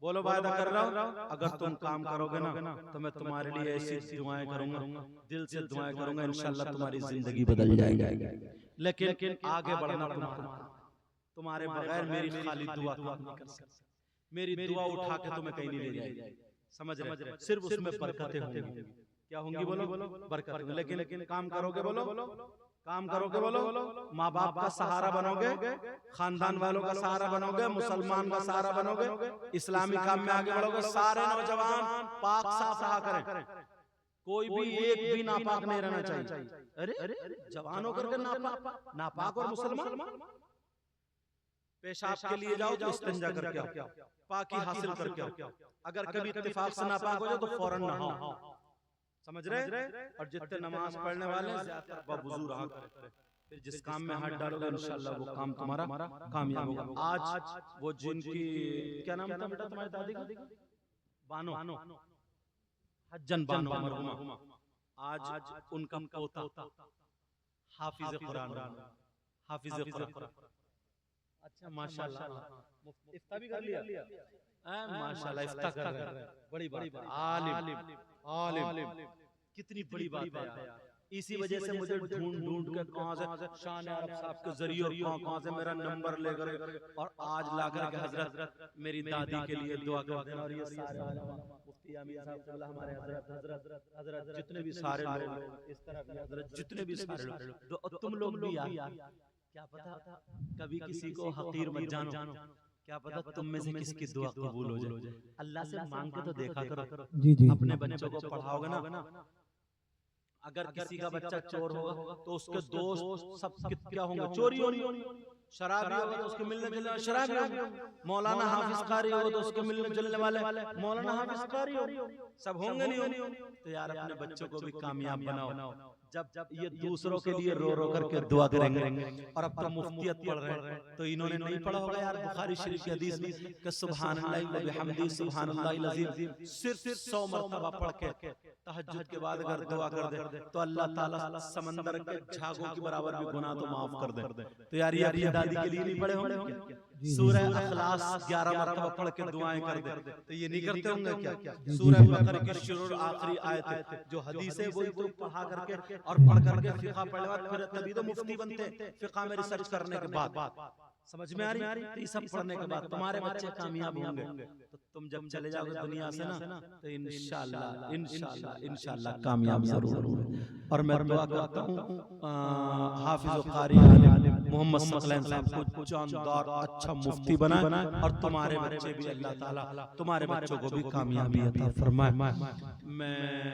बोलो वायदा कर रहा हूँ, अगर तुम काम करोगे ना तो मैं तुम्हारे लिए ऐसी दुआएं करूंगा, दिल से दुआएं करूंगा, इंशाल्लाह तुम्हारी जिंदगी बदल जाएगी। लेकिन आगे बढ़ना तुम्हारे बगैर मेरी खाली दुआ काम नहीं कर सकती। मेरी दुआ उठा के तुम्हें कहीं नहीं ले जाएगी, समझ रहे? सिर्फ उसमें बरकतें होंगी। क्या होंगी बोलो? बरकत। लेकिन काम करोगे बोलो, काम करोगे बोलो, माँ बाप का सहारा बनोगे, खानदान वालों का सहारा बनोगे, मुसलमान का सहारा बनोगे, इस्लामी काम में आगे बढ़ोगे। सारे नौजवान पाक साफ रहा करें, कोई भी एक भी नापाक नहीं रहना चाहिए। अरे जवानों करके नापाक और मुसलमान पेशाब के लिए जाओ तो इस्तिंजा करके आओ, पाकी हासिल करके आओ। अगर कभी इत्तेफाक से नापाक हो जाए तो फौरन नहाओ, समझ रहे? और जितने नमाज पढ़ने वाले ज्यादातर बावजूद रहा करें। फिर जिस काम में हाथ डालोगे इंशाल्लाह वो काम तुम्हारा कामयाब होगा। आज वो जिनकी क्या नाम था बेटा तुम्हारी दादी का? बानो, हज्जन बानो मरहुमा, आज उनका पोता हाफिज कुरान, हाफिज कुरान। अच्छा माशाल्लाह, इफ्ता भी कर लिया? माशाल्लाह इफ्ता कर रहे हैं, बड़ी बात, आलिम, कितनी बड़ी बात है यार। इसी वजह से मुझे ढूंढ के कहां से शान अरब साहब के जरिए कहां से मेरा नंबर लेकर और आज लाकर के हजरत मेरी दादी के लिए दुआ कर देना। और ये सारे मुफ्ती आमीर साहब हमारे हजरत जितने भी सारे लोग इस तरह भी हजरत जितने भी सारे लोग, तुम लोग भी यार, क्या पता कभी किसी को हकीर मत जानो, क्या पता तुम में से किसकी दुआ कबूल हो जाए। अल्लाह से मांग के तो देखा करो। जी। अपने बच्चों को पढ़ाओगे ना, अगर किसी का बच्चा चोर होगा तो उसके दोस्त सब क्या होंगे? चोरी होगी। शराबी होगा तो उसके मिलने जुलने वाले शराबी होंगे। मौलाना हाफिज कारी होगा तो उसके मिलने जुलने वाले मौलाना हाफिज कारी होंगे। सब होंगे नहीं होंगे? तो यार अपने बच्चों को भी कामयाब बनाओ। जब ये दूसरों के लिए रो रो करके दुआ करेंगे, और अब तो मुफ्तियत पढ़ रहे हैं तो इन्होंने नहीं पढ़ा होगा यार बुखारी शरीफ की हदीस कि सुभानअल्लाह व बिहम्दी सुभानअल्लाहिल अज़ीम सिर्फ 100 मरतबा पढ़ के तहज्जुद के बाद अगर दुआ कर दे तो अल्लाह ताला समंदर के झागों के बराबर भी गुनाह तो माफ कर दे। तो यार ये अपनी दादी के लिए नहीं पढ़े होंगे? सूरह अखलास 11 मरतबा पढ़ के दुआएं कर दे, तो ये नहीं करते होंगे क्या? सूरह बकरा की शुरू आखिरी आयत जो हदीस है वही तो पढ़ा करके और पढ़ करके फिक़ह पढ़ने बाद फिर तभी तो मुफ्ती बनते, फिक़ह में रिसर्च करने के बाद। समझ में आ रही? तो ये सब पढ़ने के बाद तुम्हारे बच्चे कामयाब होंगे। तो तुम जब चले जाओगे दुनिया से ना तो इंशाल्लाह कामयाब जरूर होंगे। और मैं दुआ करता हूँ हाफिज कारी आलिम मोहम्मद सकलैन साहब को जानदार अच्छा मुफ्ती बनाए, और तुम्हारे बच्चे भी अल्लाह ताला तुम्हारे बच्चों को भी कामयाबी अता फरमाए। मैं